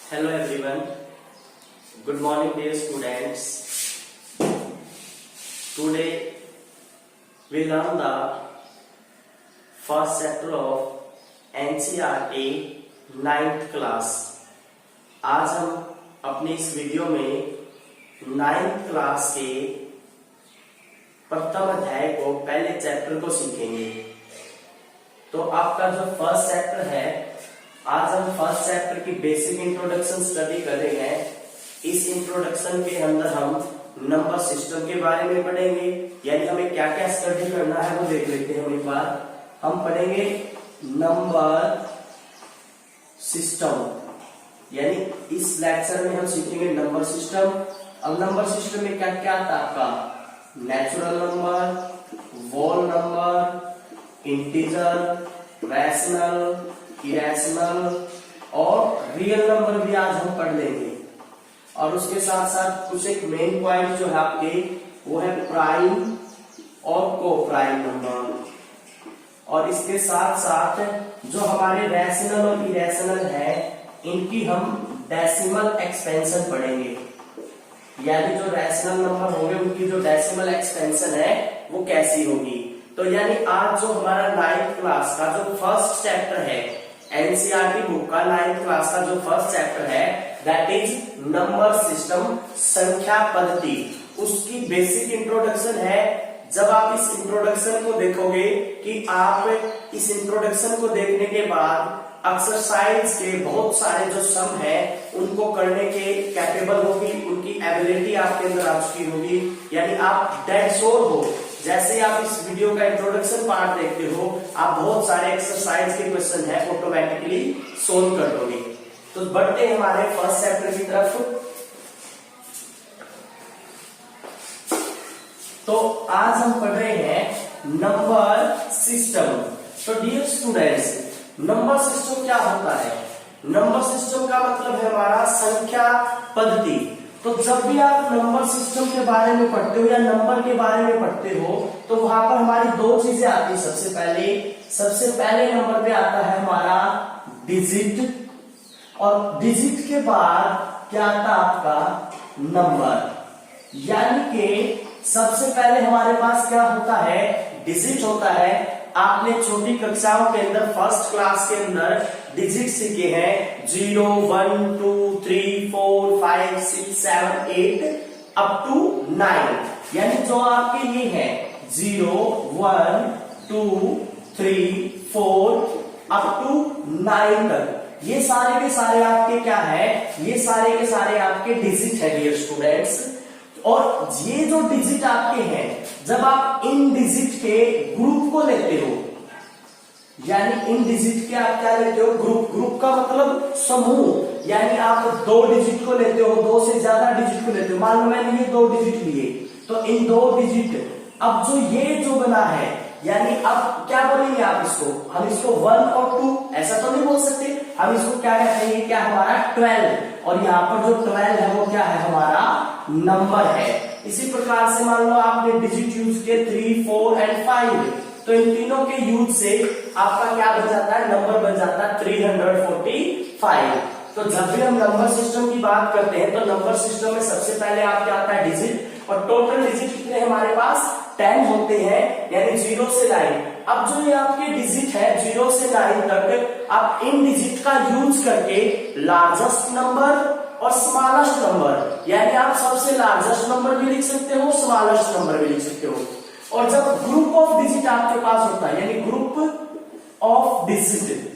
Hello everyone. Good morning dear students. Today we learn the first chapter of NCERT 9th class. आज हम अपनी इस video में 9th class के प्रथम अध्याय को पहले चैप्टर को सीखेंगे। तो आपका जो फर्स्ट चैप्टर है, आज हम फर्स्ट चैप्टर की बेसिक इंट्रोडक्शन स्टडी कर रहे हैं। इस इंट्रोडक्शन के अंदर हम नंबर सिस्टम के बारे में पढ़ेंगे, यानी हमें क्या क्या स्टडी करना है वो देख लेते हैं। हम एक बार हम पढ़ेंगे नंबर सिस्टम, यानी इस लेक्चर में हम सीखेंगे नंबर सिस्टम। अब नंबर सिस्टम में क्या क्या आता है आपका? Natural number, whole number, integer, rational, irrational और रियल नंबर भी आज हम पढ़ लेंगे। और उसके साथ साथ कुछ एक मेन पॉइंट जो है आपके वो है प्राइम और को प्राइम नंबर। और इसके साथ साथ जो हमारे रैशनल और इरेशनल है, इनकी हम डेसिमल एक्सपेंशन पढ़ेंगे, यानी जो रैशनल नंबर होंगे उनकी जो डेसिमल एक्सपेंशन है वो कैसी होगी। तो यानी आज जो हमारा 9th क्लास का जो फर्स्ट चैप्टर है, एनसीईआरटी बुक का 9th क्लास का जो फर्स्ट चैप्टर है, दैट इज नंबर सिस्टम, संख्या पद्धति, उसकी बेसिक इंट्रोडक्शन है। जब आप इस इंट्रोडक्शन को देखोगे कि आप इस इंट्रोडक्शन को देखने के बाद एक्सरसाइज के बहुत सारे जो सम है उनको करने के कैपेबल होगी, उनकी एबिलिटी आपके अंदर आ चुकी होगी, यानी आप डेड श्योर हो। जैसे आप इस वीडियो का इंट्रोडक्शन पार्ट देखते हो, आप बहुत सारे एक्सरसाइज के क्वेश्चन है ऑटोमेटिकली सोल्व कर दोगे। तो बढ़ते हैं हमारे फर्स्ट चैप्टर की तरफ। तो आज हम पढ़ रहे हैं नंबर सिस्टम। तो डियर स्टूडेंट्स, नंबर सिस्टम क्या होता है? नंबर सिस्टम का मतलब है हमारा संख्या पद्धति। तो जब भी आप नंबर सिस्टम के बारे में पढ़ते हो या नंबर के बारे में पढ़ते हो, तो वहां पर हमारी दो चीजें आती है। सबसे पहले नंबर पे आता है हमारा डिजिट, और डिजिट के बाद क्या आता है आपका नंबर। यानी कि सबसे पहले हमारे पास क्या होता है? डिजिट होता है। आपने छोटी कक्षाओं के अंदर फर्स्ट क्लास के अंदर डिजिट सीखे हैं, 0, 1, 2, 3, 4, 5, 6, 7, 8 अप टू 9, यानी जो आपके ये है 0, 1, 2, 3, 4 अप टू 9 तक, ये सारे के सारे आपके क्या है? ये सारे के सारे आपके डिजिट है डियर स्टूडेंट्स। और ये जो डिजिट आपके हैं, जब आप इन डिजिट के ग्रुप को लेते हो, यानी इन डिजिट के आप क्या लेते हो? ग्रुप का मतलब समूह, यानी आप 2 डिजिट को लेते हो, 2 से ज्यादा डिजिट को लेते हो। मान लो मैंने ये 2 डिजिट लिए, तो इन 2 डिजिट, अब जो ये जो बना है, यानी अब क्या बोलेंगे आप इसको? हम इसको 1 और 2 ऐसा तो नहीं बोल सकते, हम इसको क्या कहेंगे? क्या हमारा 12, और यहाँ पर जो 12 है वो क्या है? हमारा नंबर है। इसी प्रकार से मान लो आपने डिजिट यूज किए 3, 4 एंड 5, तो इन तीनों के यूज से आपका क्या बन जाता है? नंबर बन जाता है 345। तो जब भी हम नंबर सिस्टम की बात करते हैं, तो नंबर सिस्टम में सबसे पहले आपका आता है डिजिट, और टोटल डिजिट कितने हमारे पास? 10 होते हैं, यानी 0 से 9। अब जो ये आपके डिजिट है 0 से 9 तक, आप इन डिजिट का यूज करके लार्जेस्ट नंबर और स्मॉलेस्ट नंबर, यानी आप सबसे लार्जेस्ट नंबर भी लिख सकते हो, स्मॉलेस्ट नंबर भी लिख सकते हो। और जब ग्रुप ऑफ डिजिट आपके पास होता है, यानी ग्रुप ऑफ डिजिट,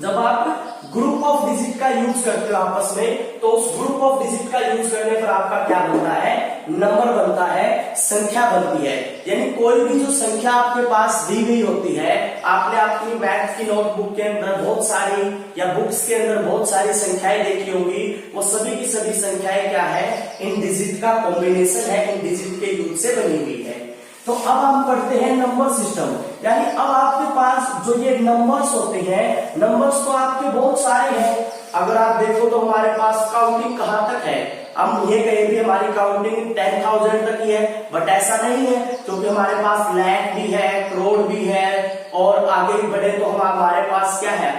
जब आप ग्रुप ऑफ डिजिट का यूज करते हो आपस में, तो उस ग्रुप ऑफ डिजिट का यूज करने पर आपका क्या बनता है? नंबर बनता है, संख्या बनती है। यानी कोई भी जो संख्या आपके पास दी गई होती है, आपने अपनी मैथ की नोटबुक के अंदर बहुत सारी या बुक्स के अंदर बहुत सारी संख्याएं देखी होंगी, वो सभी की सभी संख्याएं क्या है? इन डिजिट का कॉम्बिनेशन है, इन डिजिट के यूज से बनी हुई है। तो अब हम पढ़ते हैं नंबर सिस्टम, यानी अब आपके पास जो ये नंबर्स होते हैं, नंबर्स तो आपके बहुत सारे हैं। अगर आप देखो तो हमारे पास काउंटिंग कहां तक है? हम ये कहें भी हमारी काउंटिंग 10,000 तक ही है, बट ऐसा नहीं है, क्योंकि हमारे पास लाख भी है, करोड़ भी है, और आगे भी बढ़े तो हमारे पास क्या है?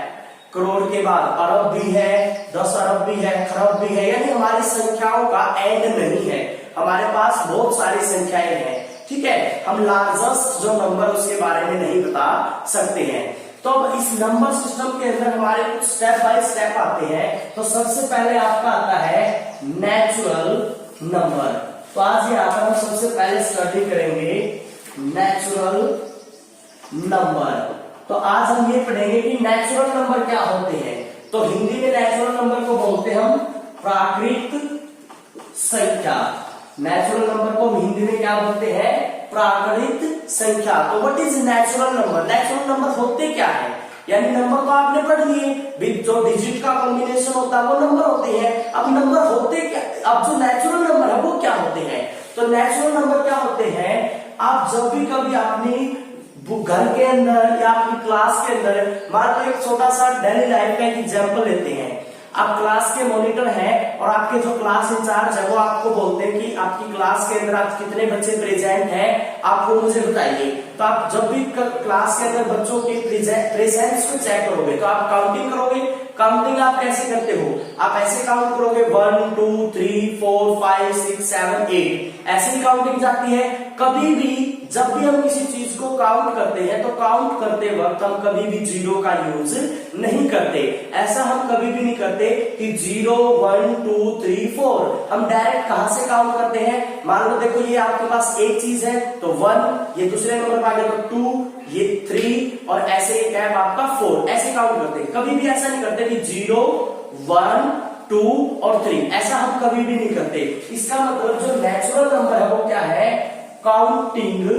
करोड़ के बाद अरब भी है, 10 अरब भी है, खरब भी है, यानी हमारी संख्याओं का एंड नहीं है, हमारे पास बहुत सारी संख्याएं हैं। ठीक है, हम लार्जेस्ट जो नंबर उसके बारे में नहीं बता सकते हैं। तो अब इस नंबर सिस्टम के अंदर हमारे कुछ स्टेप बाय स्टेप आते हैं। तो सबसे पहले आपका आता है नेचुरल नंबर। तो आज यहाँ पर हम सबसे पहले स्टडी करेंगे नेचुरल नंबर। तो आज हम ये पढ़ेंगे कि नेचुरल नंबर क्या होते हैं। तो हिंदी में नेचुरल नंबर को बोलते हैं हम प्राकृत संख्या। नेचुरल नंबर को हिंदी में क्या बोलते हैं? प्राकृत संख्या। तो what is natural number? Natural number होते क्या है? यानी नंबर तो आपने पढ़ लिए, जो डिजिट का कॉम्बिनेशन होता है वो नंबर होते हैं। अब नंबर होते क्या? अब जो नेचुरल नंबर है वो क्या होते हैं? तो नेचुरल नंबर क्या होते हैं? आप जब भी कभी अपनी घर के अंदर या आपकी क्लास के अंदर, मान लो एक छोटा सा डेली लाइफ का एक एग्जाम्पल लेते हैं। आप क्लास के मॉनिटर हैं और आपके जो क्लास इंचार्ज है वो आपको बोलते हैं कि आपकी क्लास के अंदर आज कितने बच्चे प्रेजेंट हैं, आप वो मुझे बताइए। तो आप जब भी क्लास के अंदर बच्चों के प्रेजेंस को चेक करोगे तो आप काउंटिंग करोगे। काउंटिंग आप कैसे करते हो? आप ऐसे काउंट करोगे 1 2 3 4 5 6 7 8, ऐसे ही काउंटिंग जाती है। कभी भी जब भी हम किसी चीज को काउंट करते हैं तो काउंट करते वक्त हम कभी भी जीरो का यूज नहीं करते। ऐसा हम कभी भी नहीं करते कि 0 1 2 3 4। हम डायरेक्ट कहां से काउंट करते हैं? मान लो देखो ये आपके पास एक चीज है तो 1, ये दूसरे नंबर पर आ गया तो 2, ये 3 और ऐसे एक है आपका 4, ऐसे काउंट करते हैं। कभी भी ऐसा नहीं करते कि 0 1 2 और 3, ऐसा हम कभी भी नहीं करते। इसका मतलब जो नेचुरल नंबर है वो क्या है? Counting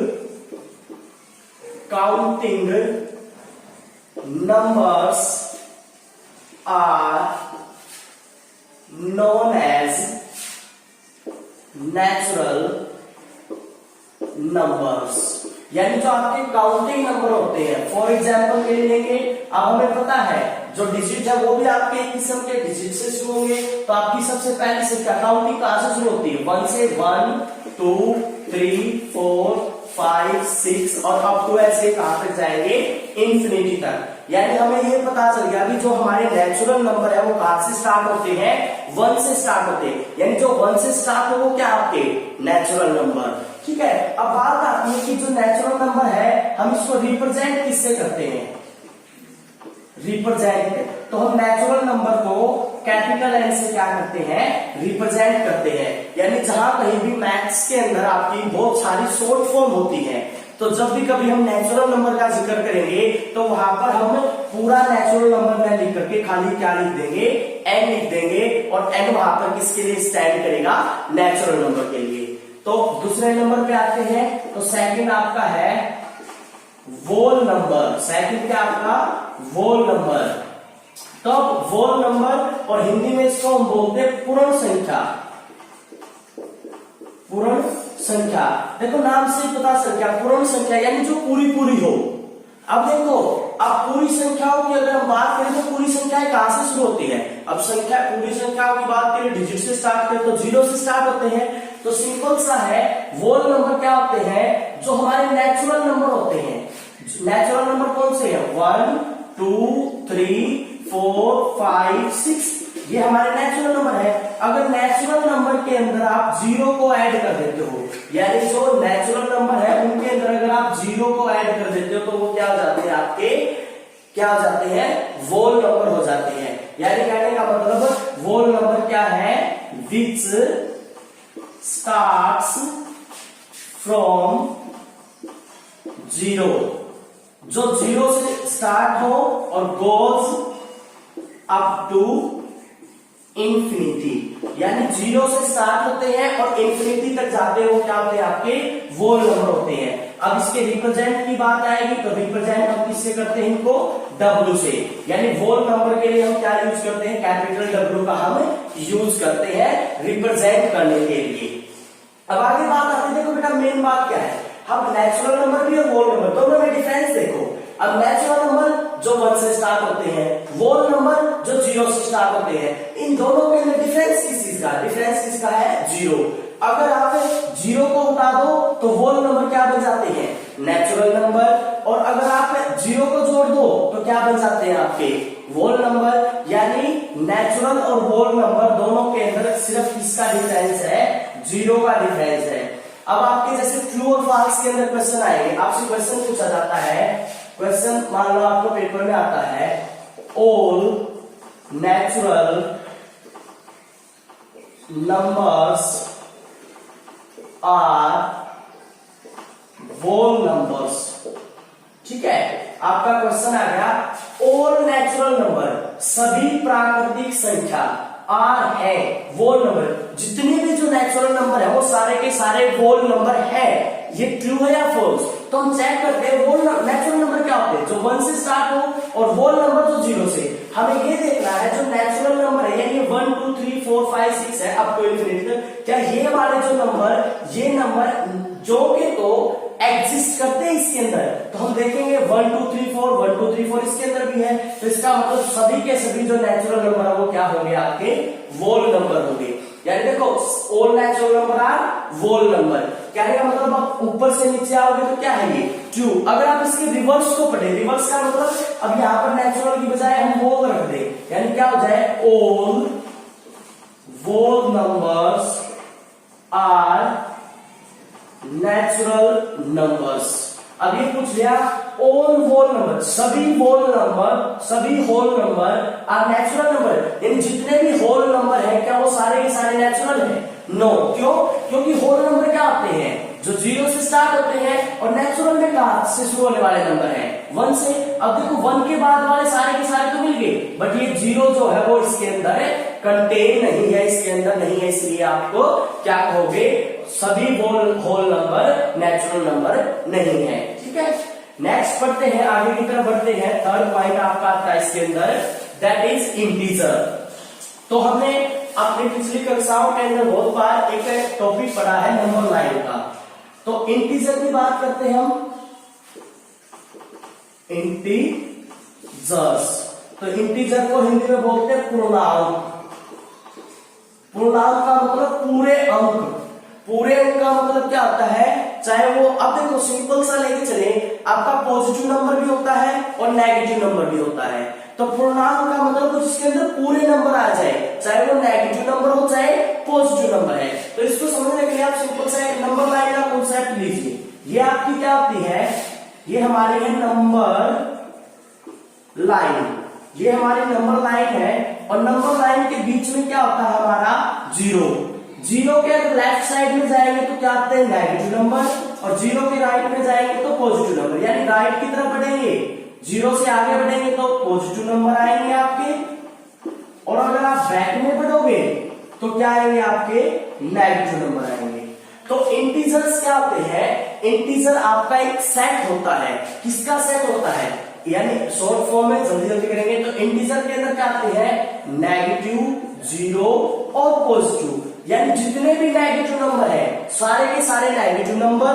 numbers are known as natural numbers। यानी जो आपके काउंटिंग नंबर होते हैं, फॉर एग्जाम्पल के लिए लेंगे, अब हमें पता है जो डिजिट है वो भी आपके एक किस्म के डिजिट से शुरू होंगे। तो आपकी सबसे पहली संख्या काउंटिंग कहां से शुरू होती है? 1 से 1 2 3 4 5 6 और अप टू ऐसे कहां तक जाएंगे? इंफिनिटी तक। यानी हमें ये पता चल गया कि जो हमारे नेचुरल नंबर है वो कहां से स्टार्ट होते हैं? 1 से स्टार्ट होते हैं। यानी जो 1 से स्टार्ट हो वो क्या आपके नेचुरल नंबर। ठीक है, अब बात आती है कि जो नेचुरल नंबर है हम इसको रिप्रेजेंट किससे करते हैं? रिप्रेजेंट। तो हम नेचुरल नंबर को कैपिटल एन से क्या करते हैं? रिप्रेजेंट करते हैं। यानी जहां कहीं भी मैथ्स के अंदर आपकी बहुत सारी शॉर्ट फॉर्म होती है, तो जब भी कभी हम नेचुरल नंबर का जिक्र करेंगे तो वहां पर हम पूरा नेचुरल नंबर में लिख करके खाली क्या लिख देंगे? एन लिख देंगे। और एन वहां पर किसके लिए स्टैंड करेगा? नेचुरल नंबर के लिए। तो दूसरे नंबर पे आते हैं। तो सेकंड आपका है वोल नंबर। सेकंड क्या आपका? वोल नंबर। तो वोल नंबर और हिंदी में इसको हम बोलते हैं पूर्ण संख्या। पूर्ण संख्या, देखो नाम से पता संख्या, पूर्ण संख्या यानी जो पूरी पूरी हो। अब देखो, अब पूरी संख्याओं की अगर हम बात करें तो पूरी संख्याएं कहां से शुरू होती है? अब संख्या पूरी संख्याओं की बात करें डिजिट से स्टार्ट करें तो 0 से स्टार्ट होते हैं। तो सिंपल सा है, वोल नंबर क्या होते हैं? जो हमारे नेचुरल नंबर होते हैं। नेचुरल नंबर कौन से है? 1 2 3 4 5 6, ये हमारे नेचुरल नंबर है। अगर नेचुरल नंबर के अंदर आप 0 को ऐड कर देते हो, यानी जो नेचुरल नंबर है उनके अंदर अगर आप 0 को ऐड कर देते हो तो वो क्या हो जाते हैं? आपके क्या हो जाते हैं? वोल नंबर हो जाते हैं। यानी कहने का मतलब वोल नंबर क्या है? विच स्टार्ट्स फ्रॉम 0, जो 0 से स्टार्ट हो और गोज अप टू इंफिनिटी। यानी 0 से स्टार्ट होते हैं और इंफिनिटी तक जाते हैं, वो क्या होते हैं? आपके वोल नंबर होते हैं। अब इसके रिप्रेजेंट की बात आएगी तो रिप्रेजेंट हम किससे करते हैं? इनको W से। यानी वोल नंबर के लिए हम क्या यूज करते हैं? कैपिटल W का हम यूज करते हैं रिप्रेजेंट करने के लिए। अब आगे बात आती है, देखो बेटा मेन बात क्या है? हम नेचुरल नंबर भी और वोल नंबर दोनों में डिफरेंस देखो। अब नेचुरल नंबर जो 1 से स्टार्ट होते हैं, वोल नंबर जो 0 से स्टार्ट होते हैं, इन दोनों के अंदर डिफरेंस किस चीज का? डिफरेंस किसका है? 0। अगर आप 0 को उठा दो तो वोल नंबर क्या बन जाते हैं? Natural number. और अगर आप 0 को जोड़ दो तो क्या बन जाते हैं? आपके होल नंबर, यानी नेचुरल और होल नंबर दोनों के अंदर सिर्फ किसका डिफरेंस है, जीरो का डिफरेंस है। अब आपके जैसे ट्रू और फॉल्स के अंदर क्वेश्चन आएंगे, आपसे क्वेश्चन पूछा जाता है, क्वेश्चन मान लो आपको पेपर में आता है, all natural numbers are whole numbers. ठीक है, आपका क्वेश्चन आ गया, ऑल नेचुरल नंबर, सभी प्राकृतिक संख्या, आर है होल नंबर, जितने भी जो नेचुरल नंबर है वो सारे के सारे होल नंबर है। ये ट्रू है या फॉल्स? तो हम चेक करते हैं होल नेचुरल नंबर क्या होते हैं, जो 1 से स्टार्ट हो, और होल नंबर जो 0 से। हमें ये देखना है जो नेचुरल नंबर है, यानी 1 2 3 4 5 6 है अप टू इनफिनिट, क्या ये वाले जो नंबर, ये नंबर जो के तो एग्जिस्ट करते हैं इसके अंदर। तो हम देखेंगे 1 2 3 4 1 2 3 4 इसके अंदर भी है, तो इसका मतलब सभी के सभी जो नेचुरल नंबर है वो क्या होंगे, आपके होल नंबर होंगे। यानी देखो all natural number are whole number, कहने का मतलब आप ऊपर से नीचे आओगे तो क्या है ये ट्रू। अगर आप इसके रिवर्स को पढ़े, रिवर्स का मतलब अब यहाँ पर नेचुरल की बजाय हम होल रख दे, यानी क्या हो जाए, all whole numbers are natural numbers. अब ये पूछ लिया ऑल होल नंबर, सभी होल नंबर, सभी whole number are natural number, यानी जितने भी होल नंबर है क्या वो सारे के सारे नेचुरल है? नो, क्यों? क्योंकि होल नंबर क्या होते हैं, जो 0 से स्टार्ट होते हैं, और नेचुरल में कहां से शुरू होने वाले नंबर है, 1 से। अब देखो 1 के बाद वाले सारे के सारे तो मिल गए, बट ये 0 जो है वो इसके अंदर कंटेन नहीं है, इसके अंदर नहीं है, इसलिए आपको क्या कहोगे, सभी होल नंबर नेचुरल नंबर नहीं है। ठीक है, नेक्स्ट पढ़ते हैं, आगे की तरफ बढ़ते हैं। थर्ड पॉइंट आपका आता है इसके अंदर, दैट इज इंटीजर। तो हमने अपनी पिछली कक्षाओं के अंदर बहुत बार एक टॉपिक पढ़ा है नंबर लाइन का, तो इंटीजर की बात करते हैं हम, इंटीजर्स। तो इंटीजर को हिंदी में बोलते हैं पूर्णांक। पूर्णांक का मतलब पूरे अंक, पूरे अंक का मतलब क्या होता है, चाहे वो, अब देखो सिंपल सा लेके चले, आपका पॉजिटिव नंबर भी होता है और नेगेटिव नंबर भी होता है। तो पूर्णांक का मतलब कुछ इसके अंदर पूरे नंबर आ जाए, चाहे वो नेगेटिव नंबर हो चाहे पॉजिटिव नंबर है। तो इसको समझने के लिए आप सिंपल सा एक नंबर लाइन का कॉन्सेप्ट लीजिए। ये आपकी क्या होती है, ये हमारी है नंबर लाइन, ये हमारी नंबर लाइन है, और नंबर लाइन के बीच में क्या होता है हमारा, 0। 0 के अगर लेफ्ट साइड में जाएंगे तो क्या आते हैं, नेगेटिव नंबर, और 0 के राइट में जाएंगे तो पॉजिटिव नंबर, यानी राइट की तरफ बढ़ेंगे, 0 से आगे बढ़ेंगे तो पॉजिटिव नंबर आएंगे आपके, और अगर आप बैक में बढ़ोगे तो क्या आएंगे आपके, नेगेटिव नंबर आएंगे। तो इंटीजर्स क्या होते हैं, इंटीजर आपका एक सेट होता है, किसका सेट होता है, यानी शॉर्ट फॉर्म में जल्दी जल्दी करेंगे तो इंटीजर के अंदर क्या आते हैं, नेगेटिव, 0 और पॉजिटिव, यानी जितने भी नेगेटिव नंबर है सारे के सारे नेगेटिव नंबर,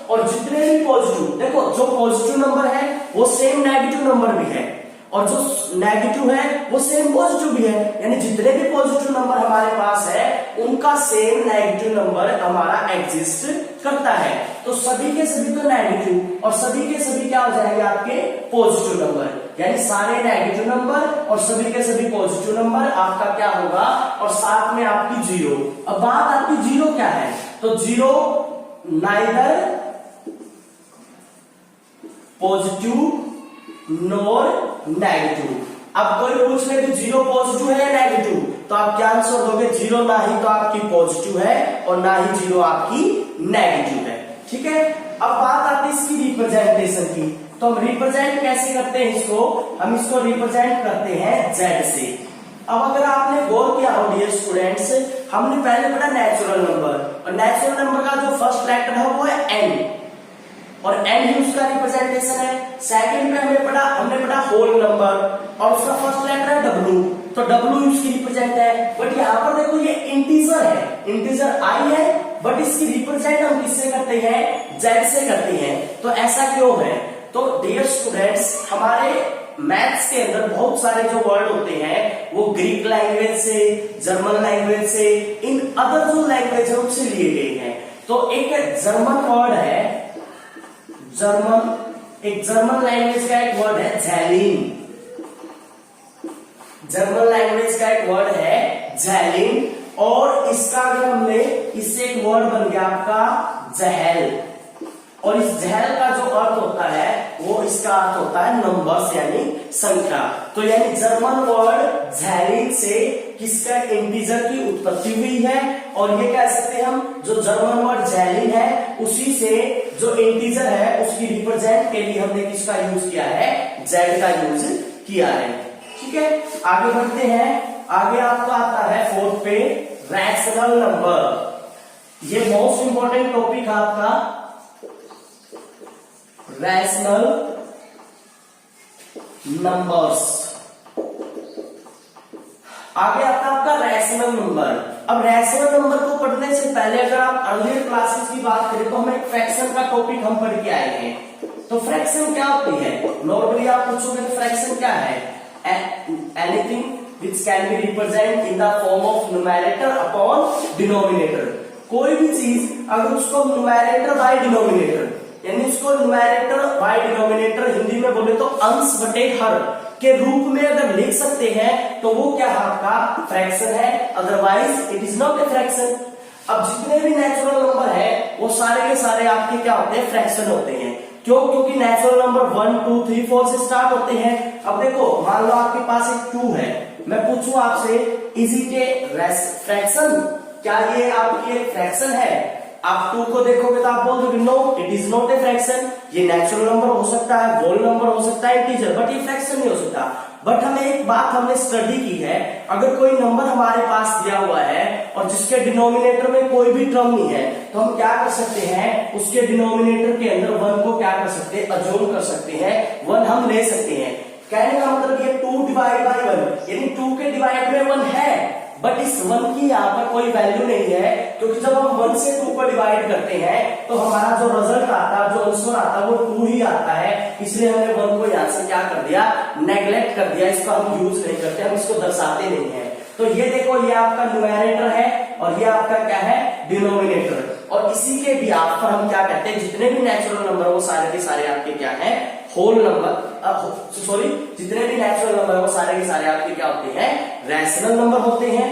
और जितने भी पॉजिटिव, देखो जो पॉजिटिव नंबर है वो सेम नेगेटिव नंबर भी है, और जो नेगेटिव है वो सेम पॉजिटिव भी है, यानी जितने भी पॉजिटिव नंबर हमारे पास है उनका सेम नेगेटिव नंबर हमारा एग्जिस्ट करता है। तो सभी के सभी तो नेगेटिव, और सभी के सभी क्या हो जाएंगे आपके पॉजिटिव नंबर, यानी सारे नेगेटिव नंबर और सभी के सभी पॉजिटिव नंबर आपका क्या होगा, और साथ में आपकी 0। अब बात आपकी 0 क्या है, तो 0 नाइदर पॉजिटिव नॉर नेगेटिव। अब कोई पूछ ले कि 0 पॉजिटिव है या नेगेटिव, तो आप क्या आंसर दोगे, 0 ना ही तो आपकी पॉजिटिव है और ना ही 0 आपकी नेगेटिव है। ठीक है, अब बात आती है इसकी रिप्रेजेंटेशन की, तो हम रिप्रेजेंट कैसे करते हैं इसको, हम इसको रिप्रेजेंट करते हैं Z से। अब अगर आपने गौर किया हो डियर स्टूडेंट्स, हमने पहले पढ़ा नेचुरल नंबर, और नेचुरल नंबर का जो फर्स्ट लेटर है वो है N, और N ही उसका रिप्रेजेंटेशन है। सेकंड में हमने पढ़ा होल नंबर, और उसका फर्स्ट लेटर है W, तो W उसकी रिप्रेजेंट है। बट यहाँ पर देखो ये इंटीजर है, इंटीजर I है, बट इसकी रिप्रेजेंट हम किससे करते हैं, Z से करते हैं। तो ऐसा क्यों है, तो डियर स्टूडेंट्स हमारे मैथ्स के अंदर बहुत सारे जो वर्ड होते हैं वो ग्रीक लैंग्वेज से, जर्मन लैंग्वेज से, इन अदर जो लैंग्वेज है उससे लिए गए हैं। तो एक जर्मन वर्ड है, एक जर्मन लैंग्वेज का एक वर्ड है ज़ैलिन। जर्मन लैंग्वेज का एक वर्ड है ज़ैलिन, और इसका अगर हमने इससे एक वर्ड बन गया आपका जहल, और इस जहल का जो अर्थ होता है वो इसका अर्थ होता है नंबर्स यानी संख्या। तो यानी जर्मन वर्ड ज़ैलिन से किसका इंटीजर की उत्पत्ति हुई है, और ये कह सकते हैं हम जो जर्मन वर्ड ज़ैलिन है उसी से जो इंटीजर है उसकी रिप्रेजेंट के लिए हमने किसका यूज किया है, जेड का यूज किया है। ठीक है, आगे बढ़ते हैं। आगे आपका आता है फोर्थ पे रैशनल नंबर। ये मोस्ट इंपॉर्टेंट टॉपिक है आपका रैशनल नंबर्स। आगे आता है आपका रैशनल नंबर। अब रैशनल नंबर को पढ़ने से पहले अगर आप अर्लियर क्लासेस की बात करें तो हम एक फ्रैक्शन का टॉपिक हम पढ़ के आए हैं। तो फ्रैक्शन क्या होती है, नॉर्मली आप पूछोगे तो फ्रैक्शन क्या है, anything which can be represented in the form of numerator upon denominator। कोई भी चीज अगर उसको numerator by denominator यानी उसको numerator by denominator हिंदी में बोले तो अंश बटे हर के रूप में अगर लिख सकते हैं तो वो क्या आपका फ्रैक्शन है, otherwise it is not a fraction. अब जितने भी नेचुरल नंबर है वो सारे के सारे आपके क्या होते हैं, फ्रैक्शन होते हैं। क्यों, क्योंकि नेचुरल नंबर 1 2 3 4 से स्टार्ट होते हैं। अब देखो मान लो आपके पास एक 2 है, मैं पूछूं आपसे इज इट ए फ्रैक्शन, क्या ये आपकी एक फ्रैक्शन है? आप 2 को देखोगे तो आप बोल दोगे no it is not a fraction. ये नेचुरल नंबर हो सकता है, होल नंबर हो सकता है, इंटीजर, बट ये फ्रैक्शन नहीं हो सकता। बट हमें एक बात हमने स्टडी की है, अगर कोई नंबर हमारे पास दिया हुआ है और जिसके डिनोमिनेटर में कोई भी टर्म नहीं है तो हम क्या कर सकते हैं, उसके डिनोमिनेटर के अंदर 1 को क्या कर सकते हैं, अज्यूम कर सकते हैं, 1 हम ले सकते हैं। कहने का मतलब ये 2 डिवाइड बाई 1 यानी 2 के डिवाइड में 1 है, बट इस 1 की यहाँ पर कोई वैल्यू नहीं है, क्योंकि जब हम 1 से 2 को डिवाइड करते हैं तो हमारा जो रिजल्ट आता है, जो आंसर आता है वो 2 ही आता है। इसलिए हमने 1 को यहाँ से क्या कर दिया, नेग्लेक्ट कर दिया, इसको हम यूज नहीं करते, हम इसको दर्शाते नहीं है। तो ये देखो ये आपका न्यूमरेटर है और ये आपका क्या है, डिनोमिनेटर। और इसी के ब्याज पर हम क्या कहते हैं, जितने भी नेचुरल नंबर वो सारे के सारे आपके क्या है, होल नंबर, सॉरी जितने भी नेचुरल नंबर है वो सारे के सारे आपके क्या होते हैं, रैशनल नंबर होते हैं।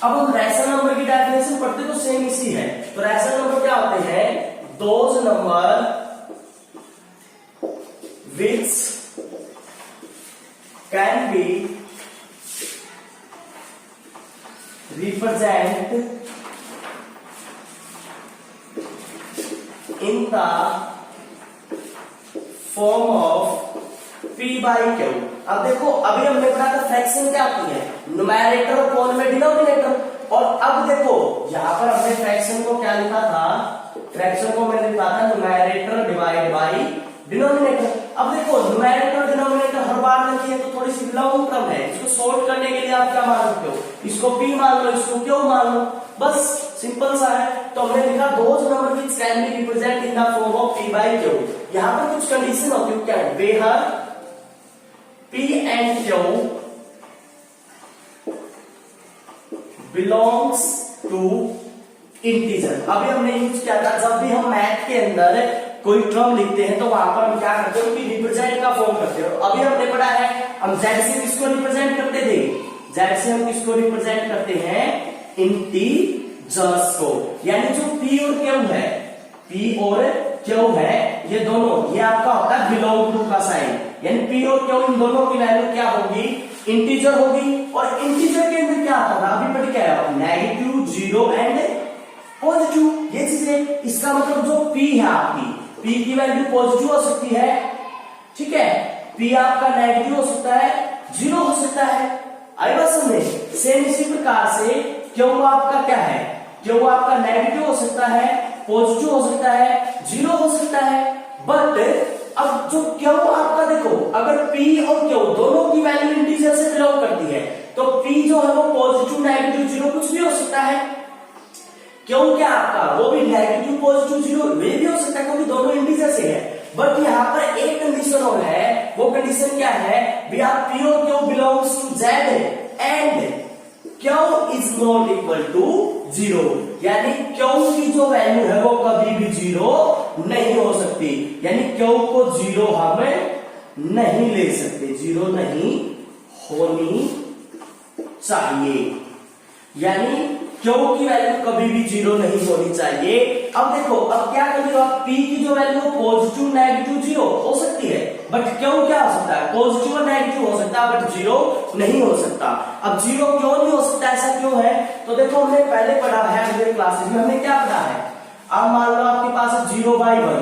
अब हम रैशनल नंबर की डेफिनेशन पढ़ते तो सेम इसी है। तो रैशनल नंबर क्या होते हैं, those number which can be represent in the form of P by Q। अब देखो अभी हमने पढ़ा था फ्रैक्शन क्या होती है, न्यूमरेटर और कौन में डिनोमिनेटर। और अब देखो यहां पर हमने फ्रैक्शन को क्या लिखा था, फ्रैक्शन को मैंने लिखा था न्यूमरेटर डिवाइड बाई डिनोमिनेटर। अब देखो न्यूमरेटर डिनोमिनेटर हर बार लिखिए तो थोड़ी सी लॉन्ग टर्म है, इसको शॉर्ट करने के लिए आप क्या मान सकते हो, इसको P मान लो, इसको Q मान लो, बस सिंपल सा है। तो हमने लिखा those number which can be represent in the form of P by Q। यहां पर कुछ कंडीशन होती है, क्या है, where P and Q belongs to integer। अभी हमने यूज किया था, जब भी हम मैथ के अंदर कोई टर्म लिखते हैं तो वहां पर हम क्या करते हैं, उनकी रिप्रेजेंट का फॉर्म करते हैं। अभी हमने पढ़ा है हम z से किसको रिप्रेजेंट करते थे, z से हम किसको रिप्रेजेंट करते हैं, इंटीजर्स को। यानी जो P और Q है, P और Q है, ये दोनों, ये आपका होता है बिलोंग टू का साइन, यानी P और Q इन दोनों की वैल्यू क्या होगी, इंटीजर होगी। और इंटीजर के अंदर क्या आता था, अभी पढ़ के आया, नेगेटिव, जीरो एंड पॉजिटिव, ये चीजें। इसका मतलब जो P है आपकी, P की वैल्यू पॉजिटिव हो सकती है, ठीक है, P आपका नेगेटिव हो सकता है, जीरो हो सकता है, आई बात समझे। सेम इसी प्रकार से Q आपका क्या है, Q आपका नेगेटिव हो सकता है, पॉजिटिव हो सकता है, जीरो हो सकता है। बट अब जो Q आपका देखो, अगर P और Q दोनों की वैल्यू इंटीजर से बिलोंग करती है तो P जो है वो पॉजिटिव, नेगेटिव, जीरो कुछ भी हो सकता है। Q क्या आपका, वो भी नेगेटिव, पॉजिटिव, जीरो वे भी हो सकता है, क्योंकि दोनों इंटीजर से है। बट यहाँ पर एक कंडीशन और है, वो कंडीशन क्या है, वी आर P और Q belongs to Z and Q is not equal to zero. यानी Q की जो वैल्यू है वो कभी भी जीरो नहीं हो सकती, यानी Q को जीरो हम नहीं ले सकते, जीरो नहीं होनी चाहिए, यानी क्यू की वैल्यू कभी भी 0 नहीं होनी चाहिए। अब देखो, अब क्या करिए आप, पी की जो वैल्यू पॉजिटिव नेगेटिव 0 हो सकती है, बट क्यू क्या हो सकता है, पॉजिटिव और नेगेटिव हो सकता है, बट 0 नहीं हो सकता। अब 0 क्यों नहीं हो सकता, ऐसा क्यों है? तो देखो हमने पहले पढ़ा है अगले क्लासेस में, हमने क्या पढ़ा है, अब मान लो आपके पास है 0/1,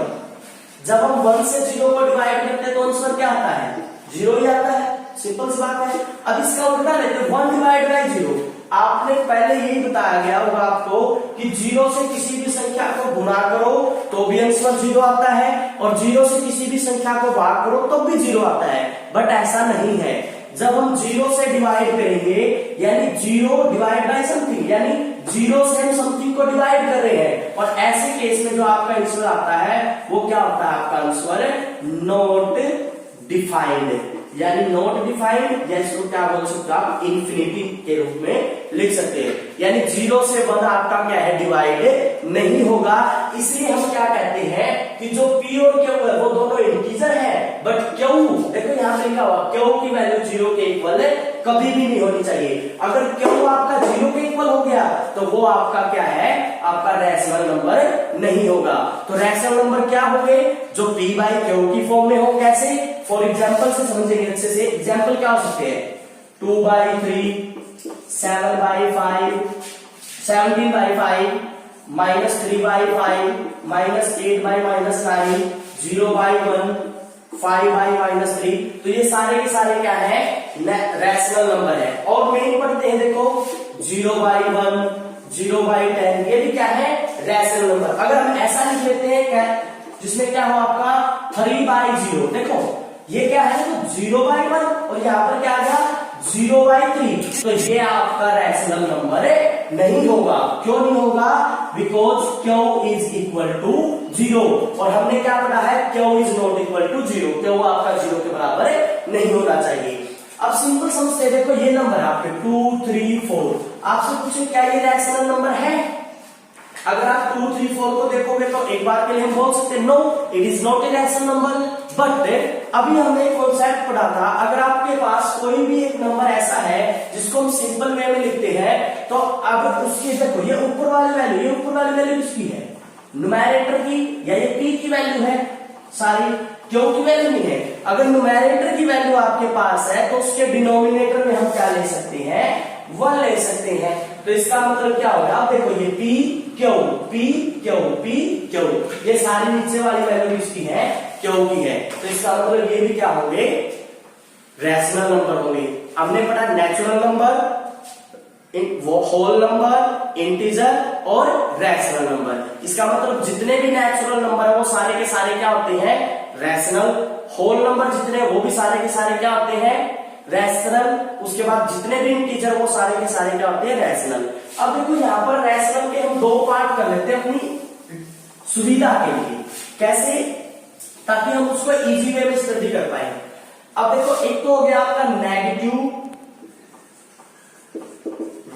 जब हम 1 से 0 को डिवाइड करते हैं तो आंसर क्या आता है, 0 ही आता है, सिंपल सी बात है। अब इसका उल्टा लेते हैं, 1/0। आपने पहले यही बताया गया होगा आपको कि 0 से किसी भी संख्या को गुणा करो तो भी आंसर 0 आता है, और 0 से किसी भी संख्या को भाग करो तो भी 0 आता है। बट ऐसा नहीं है, जब हम 0 से डिवाइड करेंगे, यानी 0 डिवाइड बाय समथिंग, यानी 0 से हम समथिंग को डिवाइड कर रहे हैं, और ऐसे केस में जो आपका आंसर आता है वो क्या होता है, आपका आंसर नॉट डिफाइंड, यानी नॉट डिफाइंड, या इसको क्या बोल सकते हो आप, इन्फिनिटी के रूप में लिख सकते हैं, यानी 0 से 1 आपका क्या है, डिवाइड नहीं होगा। इसलिए हम क्या कहते हैं कि जो p और q है वो दोनों इंटीजर है, बट q देखो यहां पे लिखा हुआ q की वैल्यू 0 के इक्वल कभी भी नहीं होनी चाहिए। अगर q आपका 0 के इक्वल हो गया तो वो आपका क्या है, आपका रैशनल नंबर नहीं होगा। तो रैशनल नंबर क्या होंगे, जो p/q की फॉर्म में हो। कैसे, फॉर एग्जाम्पल से समझेंगे अच्छे से। एग्जाम्पल क्या हो सकते हैं, 2/3, 7/5, 17/5, -3/5, -8/-9, 0/1, 5/-3। तो ये सारे के सारे क्या है, रैशनल नंबर है। और मेन पढ़ते हैं देखो, 0/1, 0/10, ये भी क्या है, रैशनल नंबर। अगर हम ऐसा लिख लेते हैं क्या, जिसमें क्या हो आपका 3/0, देखो ये क्या है, तो 0/1 और यहाँ पर क्या आ गया 0/3, तो ये आपका रैशनल नंबर नहीं होगा। क्यों नहीं होगा, because q is equal to 0, और हमने क्या पढ़ा है, q is not equal to 0, q आपका 0 के बराबर नहीं होना चाहिए। अब सिंपल समझते हैं, देखो ये नंबर आपके 2, 3, 4, आपसे पूछे क्या ये रैशनल नंबर है। अगर आप 2, 3, 4 को देखोगे तो एक बार के लिए हम बोल सकते हैं no, it is not a rational number. But अभी हमने एक कॉन्सेप्ट पढ़ा था, अगर आपके पास कोई भी एक नंबर ऐसा है जिसको हम सिंपल वे में लिखते हैं, तो अब उसकी देखो ये ऊपर वाली वैल्यू, ये ऊपर वाली वैल्यू किसकी है, न्यूमैरेटर की, या ये p की वैल्यू है, सारी क्यों की वैल्यू नहीं है। अगर न्यूमैरेटर की वैल्यू आपके पास है तो उसके डिनोमिनेटर में हम क्या ले सकते हैं, 1 ले सकते हैं। तो इसका मतलब क्या होगा, आप देखो ये p क्यों, p क्यों, p क्यों, ये सारी नीचे वाली वैल्यू किसकी है, क्यों की है। तो इसका मतलब ये भी क्या होंगे, रैशनल नंबर होंगे। हमने पढ़ा नेचुरल नंबर, वो होल नंबर, इंटीजर और रैशनल नंबर। इसका मतलब जितने भी नेचुरल नंबर है वो सारे के सारे क्या होते हैं, रैशनल। होल नंबर जितने वो भी सारे के सारे क्या होते हैं, रैशनल। उसके बाद जितने भी इंटीजर वो सारे के सारे क्या होते हैं, रैशनल। अब देखो यहाँ पर रैशनल के हम 2 पार्ट कर लेते हैं अपनी सुविधा के लिए। कैसे, ताकि हम उसको इजी वे में स्टडी कर पाए। अब देखो एक तो हो गया आपका नेगेटिव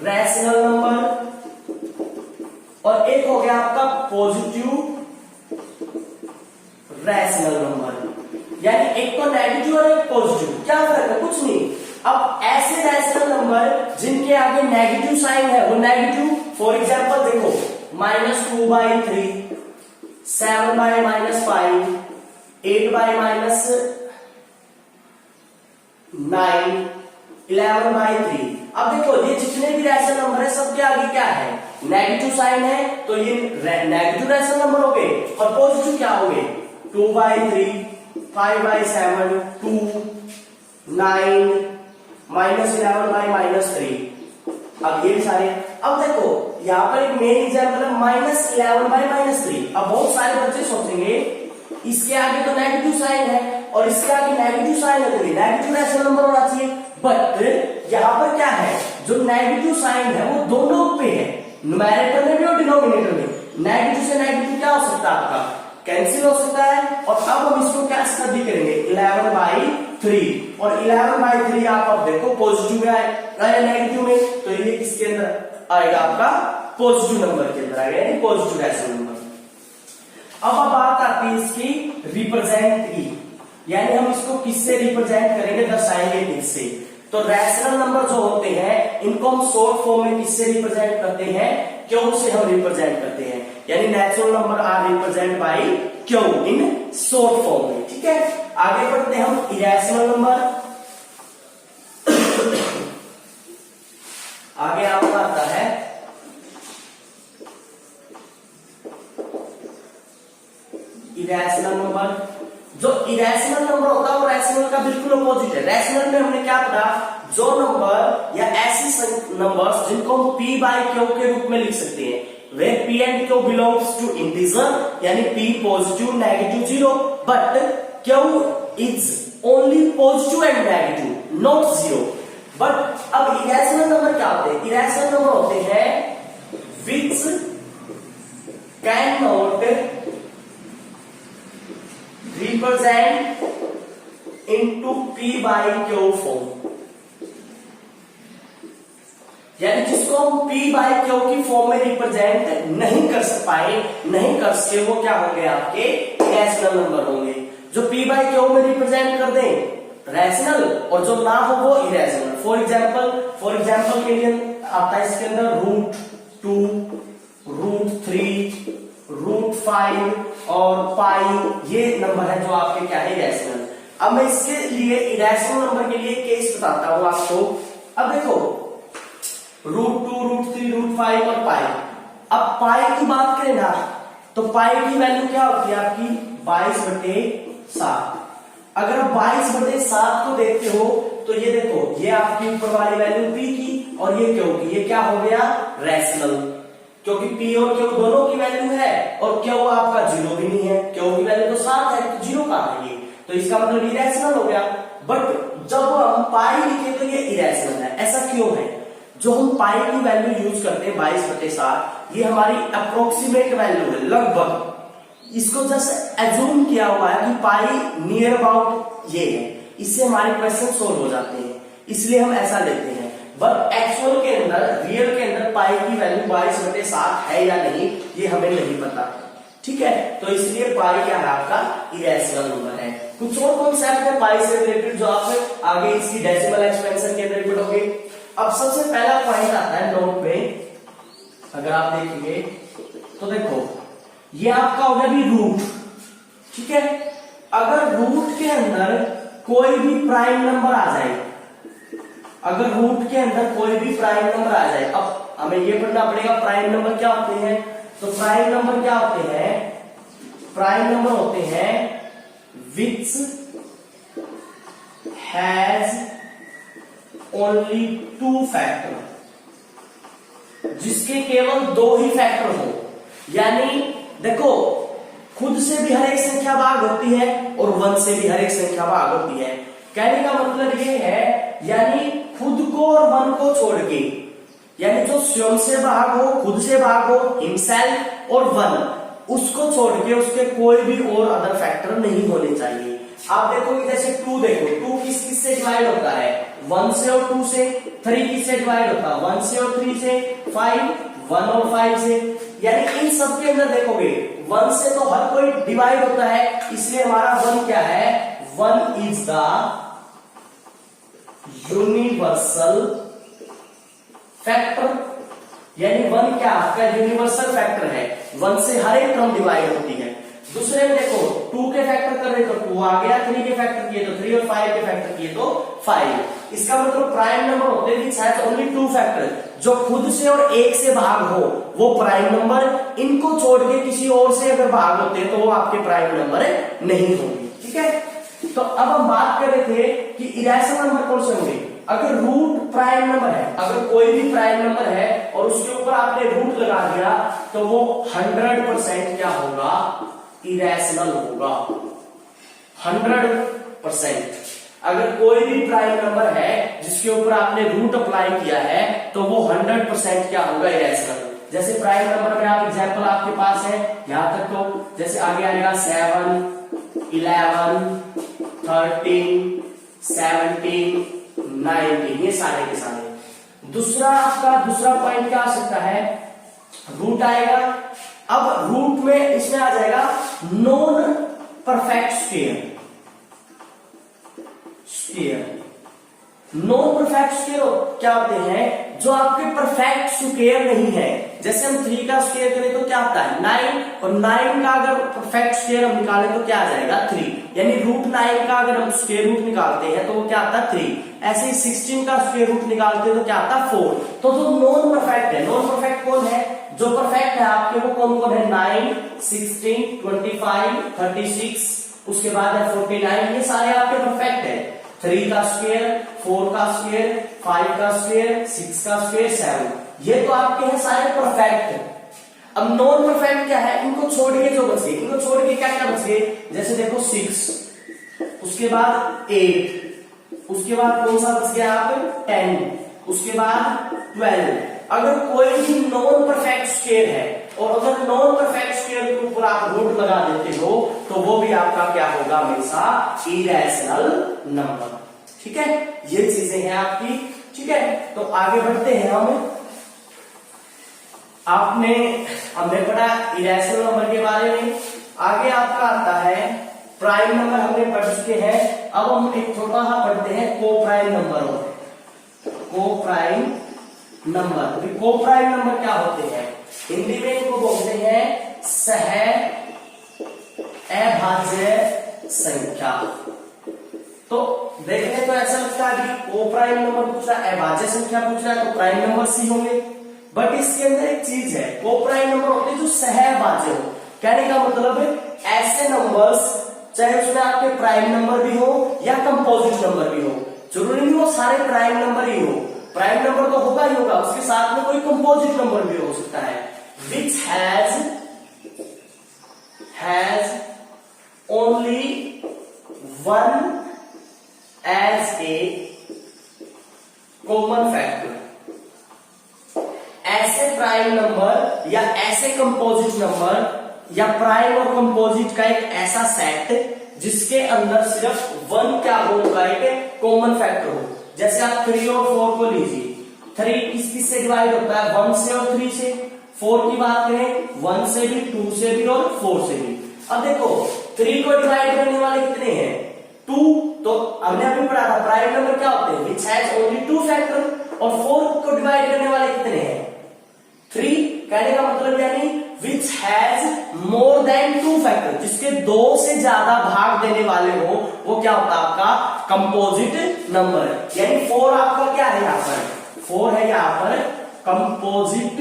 रैशनल नंबर, और एक हो गया आपका पॉजिटिव रैशनल नंबर। यानी एक तो नेगेटिव और एक पॉजिटिव, क्या फर्क है, कुछ नहीं। अब ऐसे रैशनल नंबर जिनके आगे नेगेटिव साइन है वो नेगेटिव, फॉर एग्जांपल देखो -2/3, 7/-5, 8/-9, 11/3। अब देखो ये जितने भी रैशनल नंबर है सबके आगे क्या है, नेगेटिव साइन है, तो ये नेगेटिव रैशनल नंबर हो गए। और पॉजिटिव क्या हो गए, 2/3, 5/7, 2, 9, -11/-3। अब ये सारे, अब देखो यहाँ पर एक मेन एग्जांपल है -11/-3। अब बहुत सारे बच्चे सोचेंगे इसके आगे तो नेगेटिव साइन है और इसके आगे नेगेटिव साइन है, तो ये नेगेटिव रैशनल नंबर होना चाहिए। बट यहाँ पर क्या है, जो नेगेटिव साइन है वो दोनों पे है, न्यूमैरेटर में भी और डिनोमिनेटर में। नेगेटिव से नेगेटिव क्या हो सकता है, आपका कैंसिल हो सकता है। और अब हम इसको क्या स्टडी करेंगे, 11/3, और 11/3 आप अब देखो पॉजिटिव में आया नेगेटिव में, तो ये किसके अंदर आएगा, आपका पॉजिटिव नंबर के अंदर आएगा, यानी पॉजिटिव रैशनल नंबर। अब बात आती है इसकी रिप्रेजेंट की, यानी हम इसको किससे रिप्रेजेंट करेंगे, दर्शाएंगे किससे। तो रैशनल नंबर जो होते हैं इनको हम शॉर्ट फॉर्म में किससे रिप्रेजेंट करते हैं, क्यू से हम रिप्रेजेंट करते हैं, यानी natural number are represent by Q in short form में। ठीक है, आगे बढ़ते हैं हम इरेशनल नंबर। आगे आपका आता है इरेशनल नंबर। जो इरेशनल नंबर होता है वो रैशनल का बिल्कुल अपोजिट है। रैशनल में हमने क्या पढ़ा, जो नंबर या ऐसी नंबर्स जिनको हम p बाय क्यू के रूप में लिख सकते हैं, वे p and q belongs to integer, यानी p positive negative zero, but q is only positive and negative, not zero. But अब इरेशनल नंबर क्या होते हैं, इरेशनल नंबर होते हैं which can not represent into p by q form, यानी जिसको हम p बाय q की फॉर्म में रिप्रेजेंट नहीं कर पाए, नहीं कर सके, वो क्या होंगे, आपके इरेशनल नंबर होंगे। जो p बाय q में रिप्रेजेंट कर दें रैशनल, और जो ना हो वो इरेशनल। फॉर एग्जाम्पल के लिए आता है इसके अंदर √2, √3, √5 और पाई, ये नंबर है जो आपके क्या है, इरेशनल। अब मैं इसके लिए इरेशनल नंबर के लिए केस बताता हूं आपको। अब देखो √2, √3, √5 और पाई। अब पाई की बात करें ना, तो पाई की वैल्यू क्या होती है आपकी 22/7। अगर आप 22/7 को देखते हो तो ये देखो, ये आपकी ऊपर वाली वैल्यू p की और ये q की, ये क्या हो गया, रैशनल, क्योंकि p और q दोनों की वैल्यू है और q आपका जीरो भी नहीं है, q की वैल्यू तो 7 है, तो जीरो कहां है ये, तो इसका मतलब इरेशनल हो गया। बट जब हम पाई लिखे तो ये इरेशनल है। ऐसा क्यों है, जो हम पाई की वैल्यू यूज करते हैं 22/7, ये हमारी अप्रोक्सीमेट वैल्यू है, लगभग, इसको जस्ट एज्यूम किया हुआ है कि पाई नियर अबाउट ये है, इससे हमारे क्वेश्चन सोल्व हो जाते हैं, इसलिए हम ऐसा लेते हैं। बट एक्चुअल के अंदर, रियल के अंदर पाई की वैल्यू 22/7 है या नहीं, ये हमें नहीं पता। ठीक है, तो इसलिए पाई क्या है, आपका इरेशनल नंबर है। कुछ और कॉन्सेप्ट है पाई से रिलेटेड जो आप आगे इसकी डेसिमल एक्सपेंशन के अंदर पढ़ोगे। अब सबसे पहला पॉइंट आता है नोट में, अगर आप देखेंगे तो देखो ये आपका हो गया भी रूट। ठीक है, अगर रूट के अंदर कोई भी प्राइम नंबर आ जाए, अगर रूट के अंदर कोई भी प्राइम नंबर आ जाए, अब हमें ये पढ़ना पड़ेगा प्राइम नंबर क्या होते हैं। तो प्राइम नंबर क्या होते हैं, प्राइम नंबर होते हैं विच हैज ओनली 2 फैक्टर, जिसके केवल 2 ही फैक्टर हो। यानी देखो, खुद से भी हर एक संख्या भाग होती है और 1 से भी हर एक संख्या भाग होती है। कहने का मतलब ये है, यानी खुद को और 1 को छोड़ के, यानी जो स्वयं से भाग हो, खुद से भाग हो, हिमसेल्फ और 1, उसको छोड़ के उसके कोई भी और अदर फैक्टर नहीं होने चाहिए। आप देखोगे जैसे 2 देखो, 2 किस से डिवाइड होता है, 1 से और 2 से। 3 किससे डिवाइड होता है, 1 से और 3 से। 5 1 और 5 से। यानी इन सब के अंदर देखोगे 1 से तो हर कोई डिवाइड होता है, इसलिए हमारा 1 क्या है, 1 इज द यूनिवर्सल फैक्टर। यानी 1 क्या आपका यूनिवर्सल फैक्टर है, 1 से हर एक टर्म डिवाइड होती है। दूसरे में देखो 2 के फैक्टर कर रहे तो 2 आ गया, 3 के फैक्टर किए तो 3 और 5 के फैक्टर किए तो 5। इसका मतलब प्राइम नंबर होते हैं शायद ओनली 2 फैक्टर, जो खुद से और 1 से भाग हो वो प्राइम नंबर, इनको छोड़ के किसी और से अगर भाग होते हैं तो वो आपके प्राइम नंबर नहीं होंगे। ठीक है, तो अब हम बात कर रहे थे कि इरेशनल नंबर कौन से होंगे। अगर रूट प्राइम नंबर है, अगर कोई भी प्राइम नंबर है और उसके ऊपर आपने रूट लगा दिया तो वो 100% क्या होगा, इरेशनल होगा। 100%। अगर कोई भी प्राइम नंबर है जिसके ऊपर आपने रूट अप्लाई किया है तो वो 100% क्या होगा, इरेशनल। जैसे प्राइम नंबर में आप एग्जांपल आपके पास है यहां तक, तो जैसे आगे आएगा 7 11 13 17 19, ये सारे के सारे। दूसरा आपका दूसरा पॉइंट क्या आ सकता है, रूट आएगा। अब रूट में इसमें आ जाएगा non perfect square. Non perfect square क्या होते हैं, जो आपके परफेक्ट स्क्वायर नहीं है। जैसे हम 3 का स्क्वायर करें तो क्या आता है 9, और 9 का अगर परफेक्ट स्क्वायर हम निकालें तो क्या आ जाएगा 3, यानी रूट 9 का अगर हम स्क्वायर रूट निकालते हैं तो वो क्या आता है 3। ऐसे ही 16 का स्क्वायर रूट निकालते हैं तो क्या आता है 4। तो जो नॉन परफेक्ट है, नॉन परफेक्ट कौन है, जो परफेक्ट है आपके वो कौन कौन है 9, 16, 25, 36, उसके बाद है 49, ये सारे आपके परफेक्ट है। 3 का स्क्वायर, 4 का स्क्वायर, 5 का स्क्वायर, 6 का स्क्वायर, 7, ये तो आपके हैं सारे परफेक्ट। अब नॉन परफेक्ट क्या है, इनको छोड़ के जो बच गए, इनको छोड़ के क्या क्या बच गए, जैसे देखो 6, उसके बाद 8, उसके बाद कौन सा बच गया आप 10, उसके बाद 12। अगर कोई भी नॉन परफेक्ट स्क्वायर है और अगर नॉन परफेक्ट स्क्वायर के ऊपर आप रूट लगा देते हो तो वो भी आपका क्या होगा, हमेशा इरेशनल नंबर। ठीक है, ये चीजें हैं आपकी। ठीक है, तो आगे बढ़ते हैं हम। हमने पढ़ा इरेशनल नंबर के बारे में। आगे आपका आता है प्राइम नंबर, हमने पढ़ चुके हैं। अब हम एक छोटा सा पढ़ते हैं को प्राइम नंबर। को प्राइम नंबर, को प्राइम नंबर क्या होते हैं, हिंदी में इनको बोलते हैं सह अभाज्य संख्या। तो देखने तो ऐसा लगता है कि को प्राइम नंबर पूछ रहा है, अभाज्य संख्या पूछ रहा है, तो प्राइम नंबर सी होंगे। बट इसके अंदर एक चीज है, को प्राइम नंबर होते हैं जो सह अभाज्य हो। कहने का मतलब ऐसे नंबर्स, चाहे उसमें आपके प्राइम नंबर भी हो या कंपोजिट नंबर भी हो, जरूरी नहीं वो सारे प्राइम नंबर ही हो। प्राइम नंबर तो होगा ही होगा, उसके साथ में कोई कंपोजिट नंबर भी हो सकता है। Which has only one as a common factor. ऐसे प्राइम नंबर या ऐसे कंपोजिट नंबर या प्राइम और कंपोजिट का एक ऐसा सेट जिसके अंदर सिर्फ वन क्या होगा, एक कॉमन फैक्टर हो। जैसे आप 3 और 4 को लीजिए, 3 किस से डिवाइड होता है, 1 से और 3 से। 4 की बात करें 1 से भी, 2 से भी और 4 से भी। अब देखो 3 को डिवाइड करने वाले कितने हैं 2, तो हमने अभी पढ़ा था प्राइम नंबर क्या होते हैं, विच हैज ओनली 2 फैक्टर। और 4 को डिवाइड करने वाले कितने हैं 3। कहने का मतलब यानी which has more than 2 factor, जिसके 2 से ज्यादा भाग देने वाले हो वो क्या होता है आपका कंपोजिट नंबर। यानी 4 आपका क्या है यहाँ पर, 4 है यहाँ पर कंपोजिट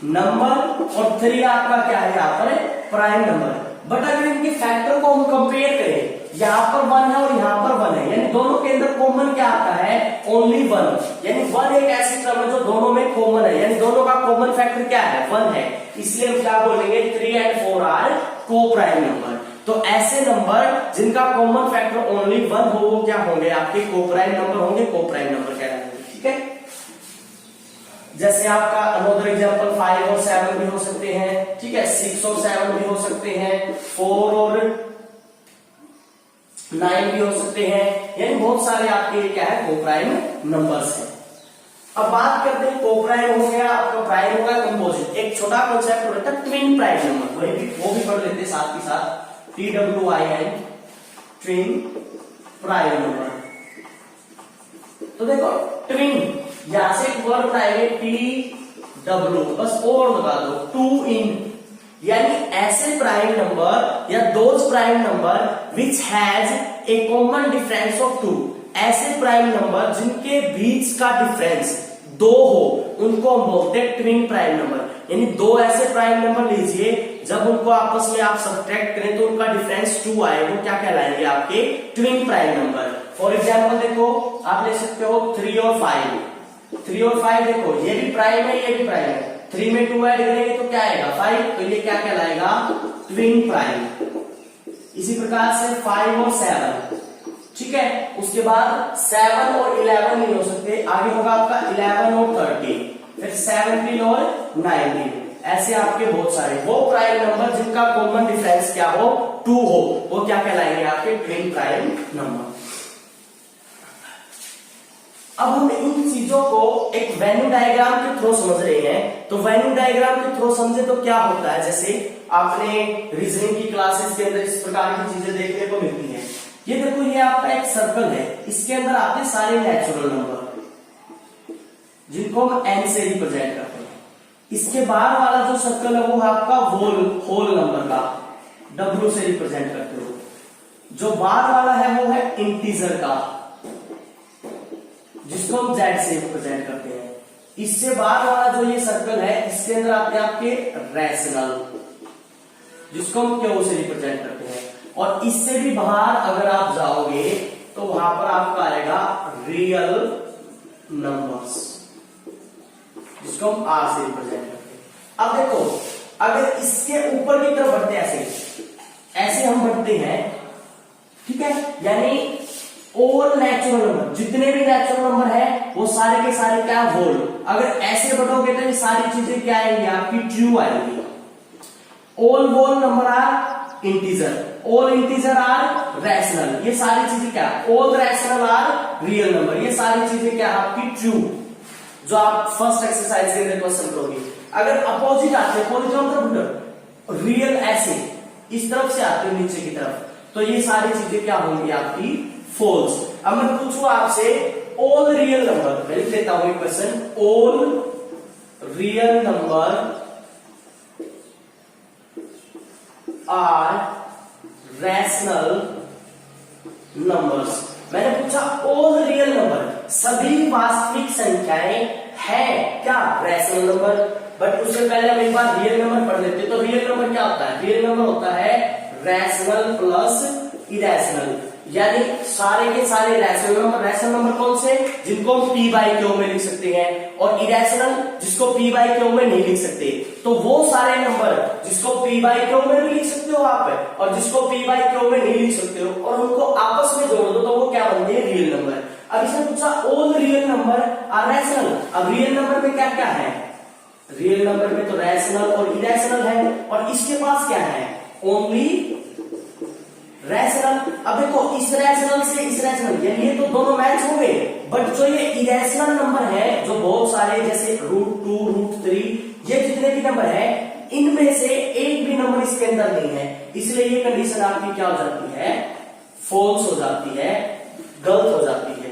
नंबर और 3 आपका क्या है यहाँ पर प्राइम नंबर। बट अगर इनके फैक्टर को हम कंपेयर करें, यहाँ पर 1 है और यहाँ पर 1 है, यानी दोनों के अंदर कॉमन क्या आता है ओनली 1। यानी 1 एक ऐसी टर्म है जो दोनों में कॉमन है, यानी दोनों का कॉमन फैक्टर क्या है 1 है। इसलिए हम क्या बोलेंगे 3 एंड 4 आर को प्राइम नंबर। तो ऐसे नंबर जिनका कॉमन फैक्टर ओनली 1 हो वो क्या होंगे आपके को प्राइम नंबर होंगे, को प्राइम नंबर कहलाएंगे। ठीक है, जैसे आपका अनदर एग्जांपल 5 और 7 भी हो सकते हैं। ठीक है, 6 और 7 भी हो सकते हैं, 4 और 9 भी हो सकते हैं, यानी बहुत सारे आपके क्या है को प्राइम नंबर्स हैं। अब बात करते हैं को प्राइम हो गया, आपका प्राइम होगा कंपोजिट। एक छोटा कॉन्सेप्ट होता है ट्विन प्राइम नंबर, वो भी पढ़ लेते हैं साथ ही साथ, TWIN ट्विन प्राइम नंबर। तो देखो ट्विन, यहां से एक वर्ड बनाएंगे TW, बस और लगा दो 2 इन, यानी ऐसे प्राइम नंबर या those prime number which has a common difference of 2। ऐसे प्राइम नंबर जिनके बीच का डिफरेंस 2 हो उनको हम बोलते हैं ट्विन प्राइम नंबर। यानी 2 ऐसे प्राइम नंबर लीजिए, जब उनको आपस में आप सब्ट्रैक्ट करें तो उनका डिफरेंस 2 आए, वो क्या कहलाएंगे आपके twin prime number. For example देखो आप ले सकते हो 3 और 5। 3 और 5 देखो ये भी प्राइम है, ये भी प्राइम है। 3 में 2 ऐड करेंगे तो क्या आएगा 5, तो ये क्या कहलाएगा ट्विन प्राइम। इसी प्रकार से 5 और 7, ठीक है। उसके बाद 7 और 11 नहीं हो सकते, आगे होगा आपका 11 और 13, फिर 17 और 19। ऐसे आपके बहुत सारे वो प्राइम नंबर जिनका कॉमन डिफरेंस क्या हो 2 हो, वो क्या कहलाएंगे आपके ट्विन प्राइम नंबर। अब हम इन चीजों को एक वेन्यू डायग्राम के थ्रू समझ रहे हैं। तो वेन्यू डायग्राम के थ्रू समझे तो क्या होता है, जैसे आपने रीजनिंग की क्लासेस के अंदर इस प्रकार की चीजें देखने को मिलती हैं ये देखो, ये आपका एक सर्कल है, इसके अंदर आते हैं सारे नेचुरल नंबर जिनको हम n से रिप्रेजेंट करते हैं। इसके बाहर वाला जो सर्कल है वो आपका होल नंबर का w से रिप्रेजेंट करते हो। जो बाहर वाला है वो है इंटीजर का, जिसको हम z से रिप्रेजेंट करते हैं। इससे बाहर वाला जो ये सर्कल है, इसके अंदर आते हैं आपके रैशनल, जिसको हम q से रिप्रेजेंट करते हैं। और इससे भी बाहर अगर आप जाओगे तो वहां पर आपका आएगा रियल नंबर्स, जिसको हम r से रिप्रेजेंट करते हैं। अब देखो, अगर इसके ऊपर की तरफ बढ़ते हैं, ऐसे हम बढ़ते हैं, ठीक है, यानी ऑल नेचुरल नंबर, जितने भी नेचुरल नंबर है वो सारे के सारे क्या होल। अगर ऐसे बढ़ोगे तो ये सारी चीजें क्या आएंगी आपकी ट्रू आएंगी। All whole number are integer, all integer are rational, ये सारी चीजें क्या, all rational are real number, ये सारी चीजें क्या आपकी ट्रू, जो आप फर्स्ट एक्सरसाइज के अंदर क्वेश्चन करोगे। अगर अपोजिट आते हैं, अपोजिट रियल ऐसे इस तरफ से आते हैं नीचे की तरफ, तो ये सारी चीजें क्या होंगी आपकी फॉल्स। अब मैं पूछूं आपसे ऑल रियल नंबर, मैं लिख लेता हूं question, all real number are rational numbers. मैंने पूछा ऑल रियल नंबर, सभी वास्तविक संख्याएं हैं क्या रैशनल नंबर। बट उससे पहले हम एक बार रियल नंबर पढ़ लेते। तो रियल नंबर क्या होता है, रियल नंबर होता है रैशनल प्लस इरेशनल, यानी सारे के सारे रैशनल नंबर। रैशनल नंबर कौन से, जिनको हम p बाई क्यू में लिख सकते हैं, और इरेशनल जिसको p बाई क्यू में नहीं लिख सकते। तो वो सारे नंबर जिसको p बाई क्यू में भी लिख सकते हो आप, और जिसको p बाई क्यू में नहीं लिख सकते हो, और उनको आपस में जोड़ दो तो वो क्या बनते हैं रियल नंबर। अब इसने पूछा all real number are rational. अब रियल नंबर में क्या क्या है, रियल नंबर में तो रैशनल और इरेशनल है, और इसके पास क्या है, ओनली रैशनल। अब देखो, इस रैशनल से इस रैशनल, यानी ये तो दोनों मैच हो गए, बट जो ये इरेशनल नंबर है, जो बहुत सारे जैसे √2 √3, ये जितने भी नंबर है, इनमें से एक भी नंबर इसके अंदर नहीं है, इसलिए ये कंडीशन आपकी क्या हो जाती है, फॉल्स हो जाती है, गलत हो जाती है।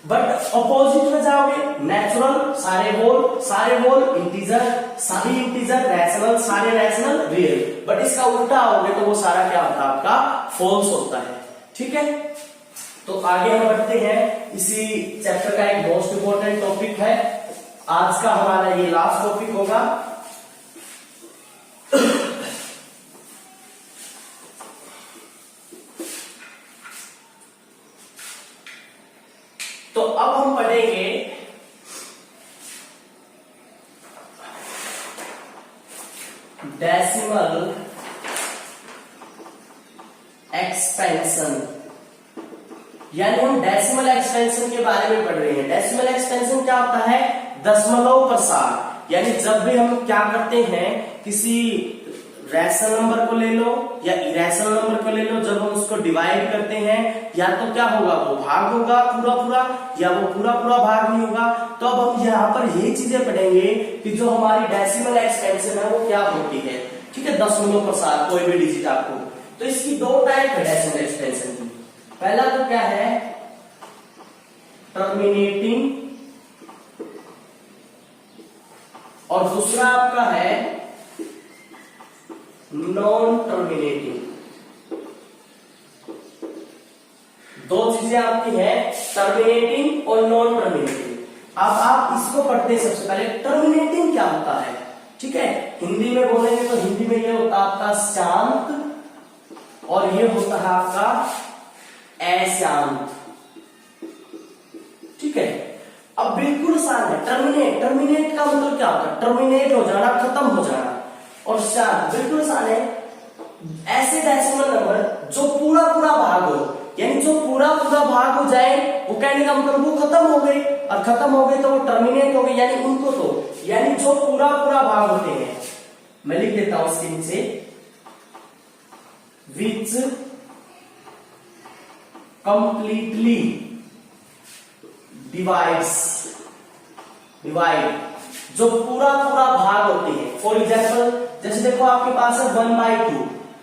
बट अपोजिट में जाओगे, नेचुरल सारे होल इंटीजर, सभी इंटीजर रैशनल, सारे रैशनल रियल। बट इसका उल्टा होगे तो वो सारा क्या होता है आपका फॉल्स होता है। ठीक है, तो आगे हम बढ़ते हैं। इसी चैप्टर का एक मोस्ट इंपोर्टेंट टॉपिक है, आज का हमारा ये लास्ट टॉपिक होगा। तो अब हम पढ़ेंगे डेसिमल एक्सपेंशन, यानी हम डेसिमल एक्सपेंशन के बारे में पढ़ रहे हैं। डेसिमल एक्सपेंशन क्या होता है, दशमलव प्रसार। यानी जब भी हम क्या करते हैं, किसी रैशनल नंबर को ले लो या इरेशनल नंबर को ले लो, जब हम उसको डिवाइड करते हैं, या तो क्या होगा, वो भाग होगा पूरा पूरा, या वो पूरा पूरा भाग नहीं होगा। तो अब हम यहाँ पर ये चीजें पढ़ेंगे कि जो हमारी डेसिमल एक्सपेंशन है वो क्या होती है। ठीक है, दशमलव प्रसार, कोई भी डिजिट आपको। तो इसकी दो टाइप है डेसिमल एक्सपेंशन की। पहला तो क्या है, टर्मिनेटिंग, और दूसरा आपका है नॉन टर्मिनेटिंग। दो चीजें आपकी है, टर्मिनेटिंग और नॉन टर्मिनेटिंग। अब आप इसको पढ़ते हैं। सबसे पहले टर्मिनेटिंग क्या होता है, ठीक है, हिंदी में बोलेंगे तो हिंदी में ये होता है आपका शांत, और ये होता है आपका अशांत। ठीक है, अब बिल्कुल आसान है। टर्मिनेट का मतलब क्या होता है, टर्मिनेट हो जाना, खत्म हो जाना। और शांत बिल्कुल आसान है, ऐसे डेसिमल नंबर जो पूरा पूरा भाग हो, यानी जो पूरा पूरा भाग हो जाए, वो कहने का मतलब वो खत्म हो गए, और खत्म हो गए तो वो टर्मिनेट हो गए, यानी उनको तो, यानी जो पूरा पूरा भाग होते हैं। मैं लिख देता हूं इसके नीचे, विच कंप्लीटली डिवाइड, जो पूरा पूरा भाग होते हैं। फॉर एग्जाम्पल, जैसे देखो आपके पास है 1/2।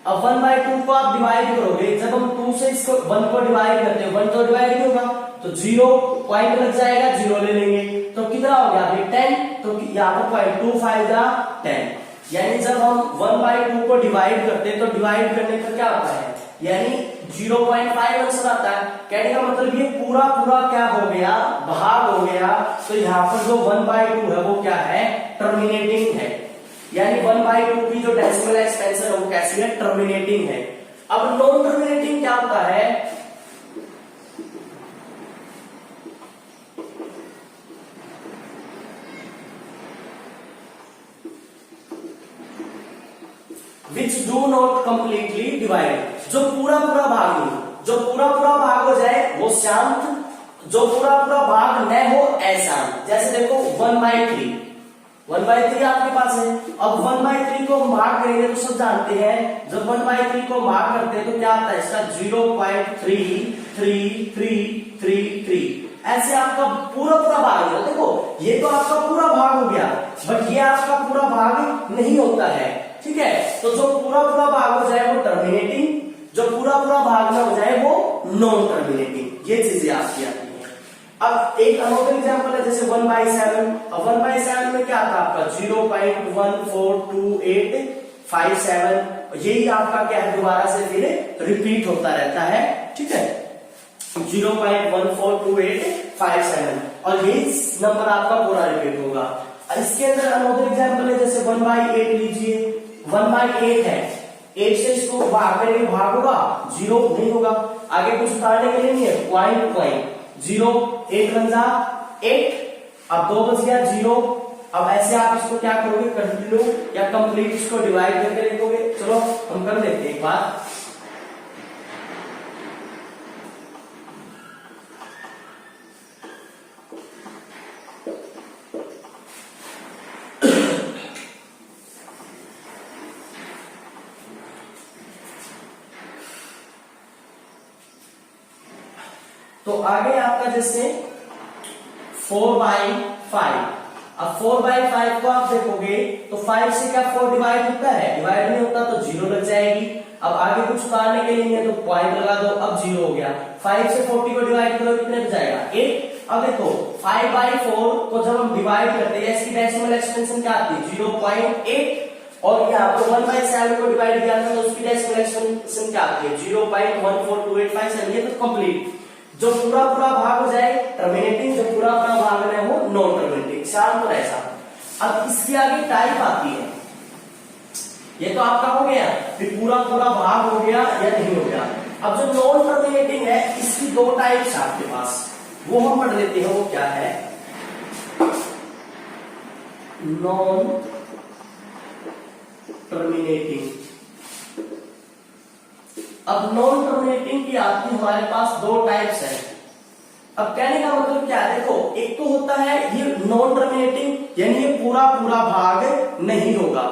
अब 1/2 को आप डिवाइड करोगे, जब हम 2 से इसको 1 को डिवाइड करते हैं 1 तो डिवाइड नहीं होगा, तो 0 पॉइंट लग जाएगा, 0 ले लेंगे तो कितना हो गया अभी 10, तो यहाँ पर पॉइंट 2 5 10, यानी जब हम 1/2 को डिवाइड करते हैं तो डिवाइड करने पर क्या होता है, यानी 0.5 आंसर आता है। कहने का मतलब ये पूरा पूरा क्या हो गया, भाग हो गया। तो यहाँ पर जो 1/2 है वो क्या है, टर्मिनेटिंग है, यानी 1/2 की जो डेसिमल एक्सपेंशन है वो कैसी है, टर्मिनेटिंग है। अब नॉन टर्मिनेटिंग क्या होता है, which do not completely divide, जो पूरा पूरा भाग नहीं, जो पूरा पूरा भाग हो जाए वो शांत, जो पूरा पूरा भाग न हो अशांत। जैसे देखो 1/3 आपके पास है, अब 1/3 को हम भाग करेंगे तो सब जानते हैं जब 1/3 को भाग करते हैं तो क्या आता है इसका 0.3333, ऐसे आपका पूरा पूरा भाग है। देखो ये तो आपका पूरा भाग हो गया, बट ये आपका पूरा भाग नहीं होता है, ठीक है। तो जो पूरा पूरा भाग हो जाए वो टर्मिनेटिंग, जो पूरा पूरा भाग ना हो जाए वो नॉन टर्मिनेटिंग, ये चीजें आपकी आती है। अब एक अनदर एग्जांपल है जैसे 1/7, अब 1/7 में क्या आता है आपका 0.142857, यही आपका क्या है दोबारा से फिर रिपीट होता रहता है, ठीक है 0.142857, और यही नंबर आपका पूरा रिपीट होगा। इसके अंदर अनदर एग्जांपल है जैसे 1/8 लीजिए, 1/8 है, 8 से इसको भाग करेंगे भाग होगा 0 नहीं होगा, आगे कुछ उतारने के लिए नहीं है, पॉइंट 0 8 बन जा 8, अब 2 बच गया 0। अब ऐसे आप इसको क्या करोगे, कंटिन्यू या कंप्लीट इसको डिवाइड करके लिखोगे। चलो हम कर लेते हैं एक बार। तो आगे आपका जैसे 4/5, अब 4/5 को आप देखोगे तो 5 से क्या 4 डिवाइड होता है, डिवाइड नहीं होता तो 0 लग जाएगी। अब आगे कुछ उतारने के लिए तो पॉइंट लगा दो, अब 0 हो गया। 5 से 40 को डिवाइड करो कितने बच जाएगा 8। अब देखो 5/4 को जब हम डिवाइड करते हैं इसकी डेसिमल एक्सपेंशन क्या आती है 0.8, और यहाँ पर 1/7 को डिवाइड किया था तो उसकी डेसिमल एक्सपेंशन क्या आती है 0.142857, ये तो कंप्लीट। जो पूरा पूरा भाग हो जाए टर्मिनेटिंग, जो पूरा पूरा भाग है वो नॉन टर्मिनेटिंग, शांत और ऐसा। अब इसकी आगे टाइप आती है, ये तो आपका हो गया फिर पूरा पूरा भाग हो गया या नहीं हो गया। अब जो नॉन टर्मिनेटिंग है इसकी 2 टाइप्स आपके पास, वो हम पढ़ लेते हैं, वो क्या है, नॉन टर्मिनेटिंग। अब नॉन टर्मिनेटिंग की आपकी हमारे पास 2 टाइप्स है। अब कहने का मतलब क्या है, देखो एक तो होता है ये नॉन टर्मिनेटिंग, यानी ये पूरा पूरा भाग नहीं होगा,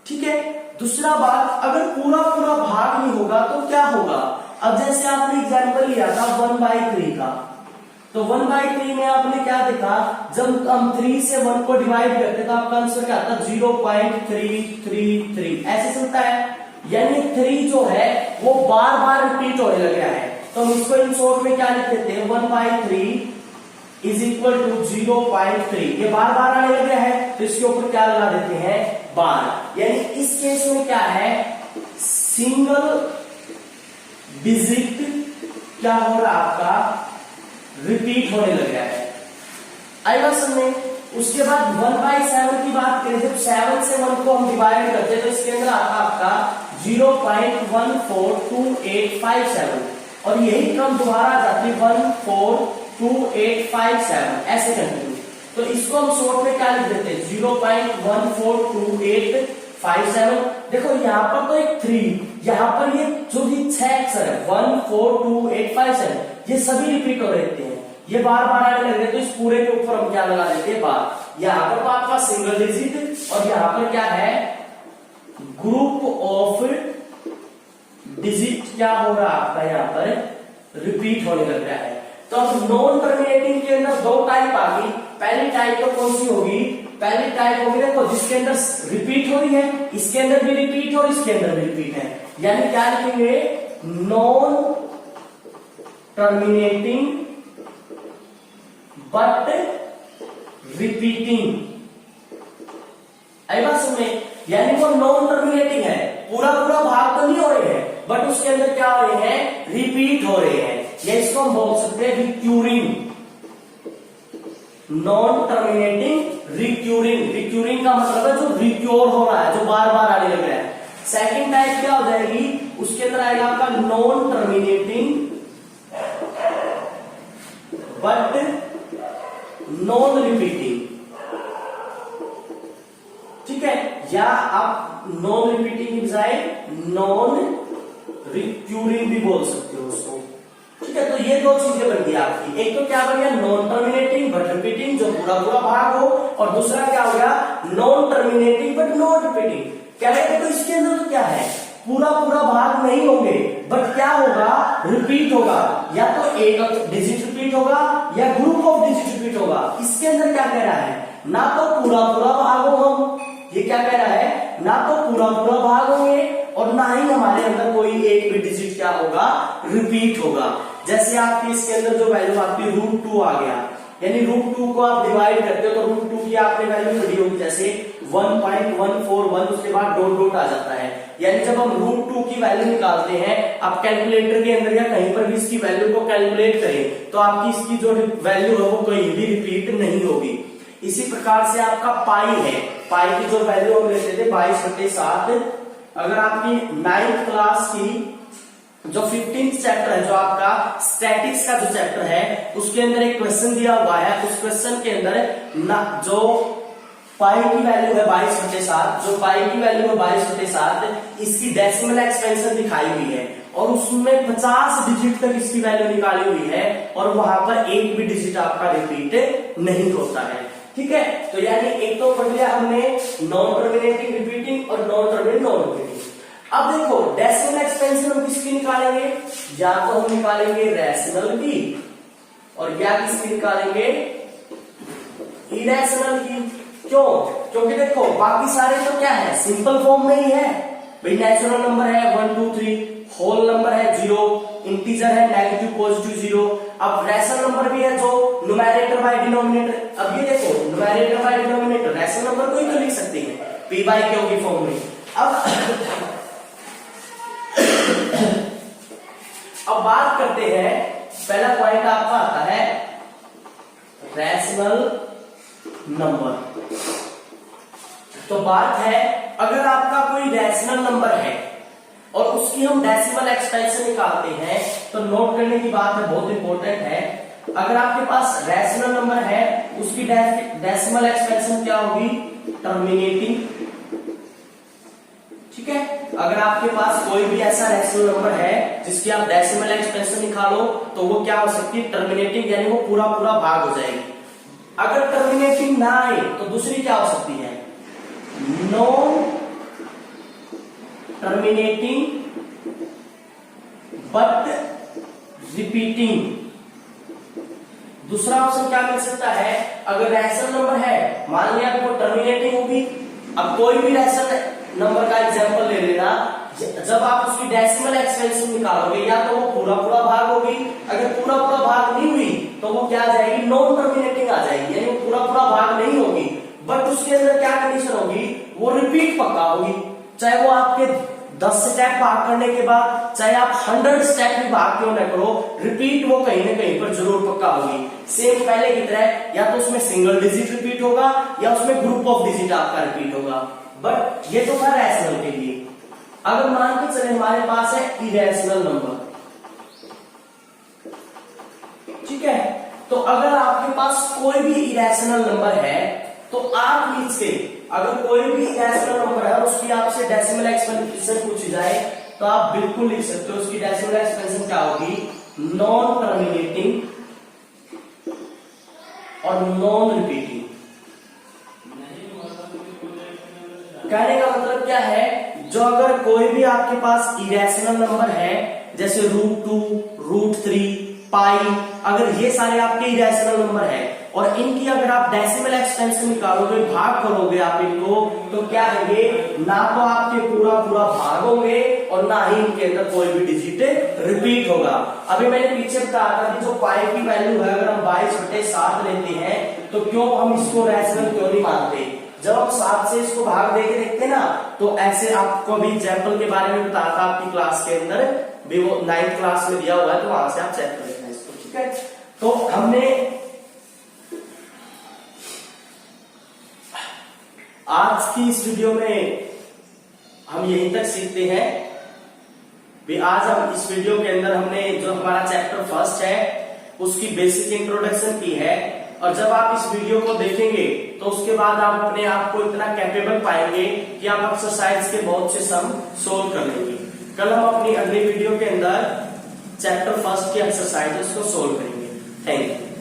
ठीक है। दूसरा बात, अगर पूरा पूरा भाग नहीं होगा तो क्या होगा, अब जैसे आपने एग्जांपल लिया था 1/3 का, तो 1/3 में आपने क्या देखा, जब हम 3 से 1 को डिवाइड करते तो आपका आंसर क्या आता है 0.333, ऐसे चलता है। यानी 3 जो है वो बार बार रिपीट होने लग रहा है, तो हम इसको इन शॉर्ट में क्या लिख देते हैं 1/3 इज इक्वल टू 0.3, ये बार बार आने लग रहा है तो इसके ऊपर क्या लगा देते हैं बार। यानी इस केस में क्या है, सिंगल डिजिट क्या हो रहा है आपका रिपीट होने लग रहा है, आई बात समझ। उसके बाद 1/7 की बात करें, जब 7 से 1 को हम डिवाइड करते हैं तो इसके अंदर आता आपका 0.142857, और यही क्रम दोबारा आ जाती है 142857, ऐसे कंटिन्यू। तो इसको हम शॉर्ट में क्या लिख देते हैं 0.142857। देखो यहाँ पर तो एक 3, यहाँ पर ये जो भी 6 अक्षर है 142857, ये सभी रिपीट हो रहते हैं, ये बार बार आने लग रहे, तो इस पूरे के ऊपर हम क्या लगा देते हैं बार। यहाँ पर तो आपका सिंगल डिजिट, और यहाँ पर क्या है ग्रुप ऑफ डिजिट क्या हो रहा है आपका यहाँ पर रिपीट होने लग रहा है। तो अब नॉन टर्मिनेटिंग के अंदर 2 टाइप आ गई। पहली टाइप तो कौन सी होगी, पहली टाइप होगी देखो जिसके अंदर रिपीट हो रही है, इसके अंदर भी रिपीट और इसके अंदर भी रिपीट है, यानी क्या लिखेंगे, नॉन टर्मिनेटिंग बट रिपीटिंग। आई बात सुनने, यानी वो नॉन टर्मिनेटिंग है, पूरा पूरा भाग तो नहीं हो रहे हैं, बट उसके अंदर क्या हो रहे हैं, रिपीट हो रहे हैं, या इसको हम बोल सकते हैं recurring, non terminating recurring. Recurring का मतलब है जो रिक्योर हो रहा है, जो बार बार आने लग रहा है। सेकंड टाइप क्या हो जाएगी, उसके अंदर आएगा आपका non terminating but non repeating, ठीक है, या आप नॉन रिपीटिंग की बजाय नॉन रिक्यूरिंग भी बोल सकते हो उसको, ठीक है। तो ये दो चीजें बन गई आपकी, एक तो क्या बन गया नॉन टर्मिनेटिंग बट रिपीटिंग, जो पूरा पूरा भाग हो, और दूसरा क्या हो गया non terminating but not repeating. कह रहे थे तो इसके अंदर तो क्या है, पूरा पूरा भाग नहीं होंगे, बट क्या होगा, रिपीट होगा, या तो एक डिजिट रिपीट होगा या ग्रुप ऑफ डिजिट रिपीट होगा। इसके अंदर क्या कह रहा है, ना तो पूरा पूरा भाग हो, हम ये क्या कह रहा है, ना तो पूरा पूरा भाग होंगे और ना ही हमारे अंदर कोई एक भी डिजिट क्या होगा, रिपीट होगा। जैसे आपके इसके अंदर जो वैल्यू आपकी √2 आ गया, यानी √2 को आप डिवाइड करते हो तो √2 की आपने वैल्यू पढ़ी होगी, जैसे 1.141, उसके बाद डॉट डॉट आ जाता है, यानी जब हम √2 की वैल्यू निकालते हैं, आप कैलकुलेटर के अंदर या कहीं पर भी इसकी वैल्यू को कैलकुलेट करें तो आपकी इसकी जो वैल्यू है वो कहीं भी रिपीट नहीं होगी। इसी प्रकार से आपका पाई है, पाई की जो वैल्यू हम लेते थे 22/7, अगर आपकी 9th क्लास की जो 15th चैप्टर है, जो आपका स्टैटिक्स का जो चैप्टर है, उसके अंदर एक क्वेश्चन दिया हुआ है, उस क्वेश्चन के अंदर ना जो पाई की वैल्यू है 22/7, जो पाई की वैल्यू है 22/7, इसकी डेसिमल एक्सपेंशन दिखाई हुई है और उसमें 50 डिजिट तक इसकी वैल्यू निकाली हुई है और वहां पर एक भी डिजिट आपका रिपीट नहीं होता है, ठीक है। तो यानी एक तो पढ़ लिया हमने नॉन टर्मिनेटिंग रिपीटिंग और नॉन टर्मिनेटिंग नॉन रिपीटिंग। अब देखो डेसिमल एक्सपेंशन हम किसकी निकालेंगे, या तो हम निकालेंगे रैशनल की और या किसकी निकालेंगे, इरेशनल की। क्यों, क्योंकि देखो बाकी सारे तो क्या है, सिंपल फॉर्म में ही है भाई, नेचुरल नंबर है 1 2 3, होल नंबर है 0, इंटीजर है नेगेटिव पॉजिटिव 0। अब रैशनल नंबर भी है जो न्यूमैरेटर बाय डिनोमिनेटर। अब ये देखो numerator by denominator, rational number को ही तो लिख सकते हैं p/q की फॉर्म में। अब बात करते हैं, पहला पॉइंट आपका आता है रैशनल नंबर। तो बात है, अगर आपका कोई रैशनल नंबर है और उसकी हम डेसिमल एक्सपेंशन निकालते हैं, तो नोट करने की बात है, बहुत इंपॉर्टेंट है। अगर आपके पास रैशनल नंबर है, उसकी डेसिमल एक्सपेंशन क्या होगी, टर्मिनेटिंग, ठीक है। अगर आपके पास कोई भी ऐसा रैशनल नंबर है जिसकी आप डेसिमल एक्सपेंशन निकालो तो वो क्या हो सकती है, टर्मिनेटिंग, यानी वो पूरा पूरा भाग हो जाएगी। अगर टर्मिनेटिंग ना आए तो दूसरी क्या हो सकती है, नॉन टर्मिनेटिंग बट रिपीटिंग। दूसरा ऑप्शन क्या मिल सकता है, अगर रैशनल नंबर है, मान लिया वो टर्मिनेटिंग होगी। अब कोई भी रैशनल नंबर का एग्जांपल ले लेना, जब आप उसकी डेसिमल एक्सपेंशन निकालोगे या तो वो पूरा पूरा भाग होगी, अगर पूरा पूरा भाग नहीं हुई तो वो क्या आ जाएगी, नॉन टर्मिनेटिंग आ जाएगी, यानी वो पूरा पूरा भाग नहीं होगी, बट उसके अंदर क्या कंडीशन होगी, वो रिपीट पक्का होगी। चाहे वो आपके 10 स्टेप भाग करने के बाद, चाहे आप 100 स्टेप भी भाग क्यों न करो, रिपीट वो कहीं ना कहीं पर जरूर पक्का होगी। सेम पहले की तरह, या तो उसमें सिंगल डिजिट रिपीट होगा या उसमें ग्रुप ऑफ डिजिट आपका रिपीट होगा। बट ये तो था रैशनल के लिए। अगर मान के चले हमारे पास है इरेशनल नंबर, ठीक है, तो अगर आपके पास कोई भी इरेशनल नंबर है तो आप नीचे, अगर कोई भी इरेशनल नंबर है और उसकी आपसे डेसिमल एक्सपेंशन पूछी जाए तो आप बिल्कुल लिख सकते हो, उसकी डेसिमल एक्सपेंशन क्या होगी, नॉन टर्मिनेटिंग और नॉन रिपीटिंग। कहने का मतलब क्या है, जो अगर कोई भी आपके पास इरेशनल नंबर है, जैसे √2, √3, पाई, अगर ये सारे आपके इरेशनल नंबर है और इनकी अगर आप डेसिमल एक्सपेंशन निकालोगे, भाग करोगे आप इनको, तो क्या होंगे, ना तो आपके पूरा पूरा भाग होंगे और ना ही इनके अंदर कोई भी डिजिट रिपीट होगा। अभी मैंने पीछे बताया था कि जो पाई की वैल्यू है अगर हम 22/7 लेते हैं तो क्यों हम इसको रैशनल क्यों नहीं मानते। जब हम 7 से इसको भाग देके देखते ना, तो ऐसे आपको भी एग्जाम्पल के बारे में बताया था आपकी क्लास के अंदर भी, वो 9th क्लास में दिया हुआ है, तो वहां से आप चेक कर लेना इसको, ठीक है। तो हमने आज की इस वीडियो में हम यहीं तक सीखते हैं भी। आज हम इस वीडियो के अंदर हमने जो हमारा चैप्टर फर्स्ट है उसकी बेसिक इंट्रोडक्शन की है, और जब आप इस वीडियो को देखेंगे तो उसके बाद आप अपने आप को इतना कैपेबल पाएंगे कि आप एक्सरसाइज के बहुत से सम सोल्व कर लेंगे। कल हम अपनी अगली वीडियो के अंदर चैप्टर फर्स्ट की एक्सरसाइजेस को सोल्व करेंगे। Thank you.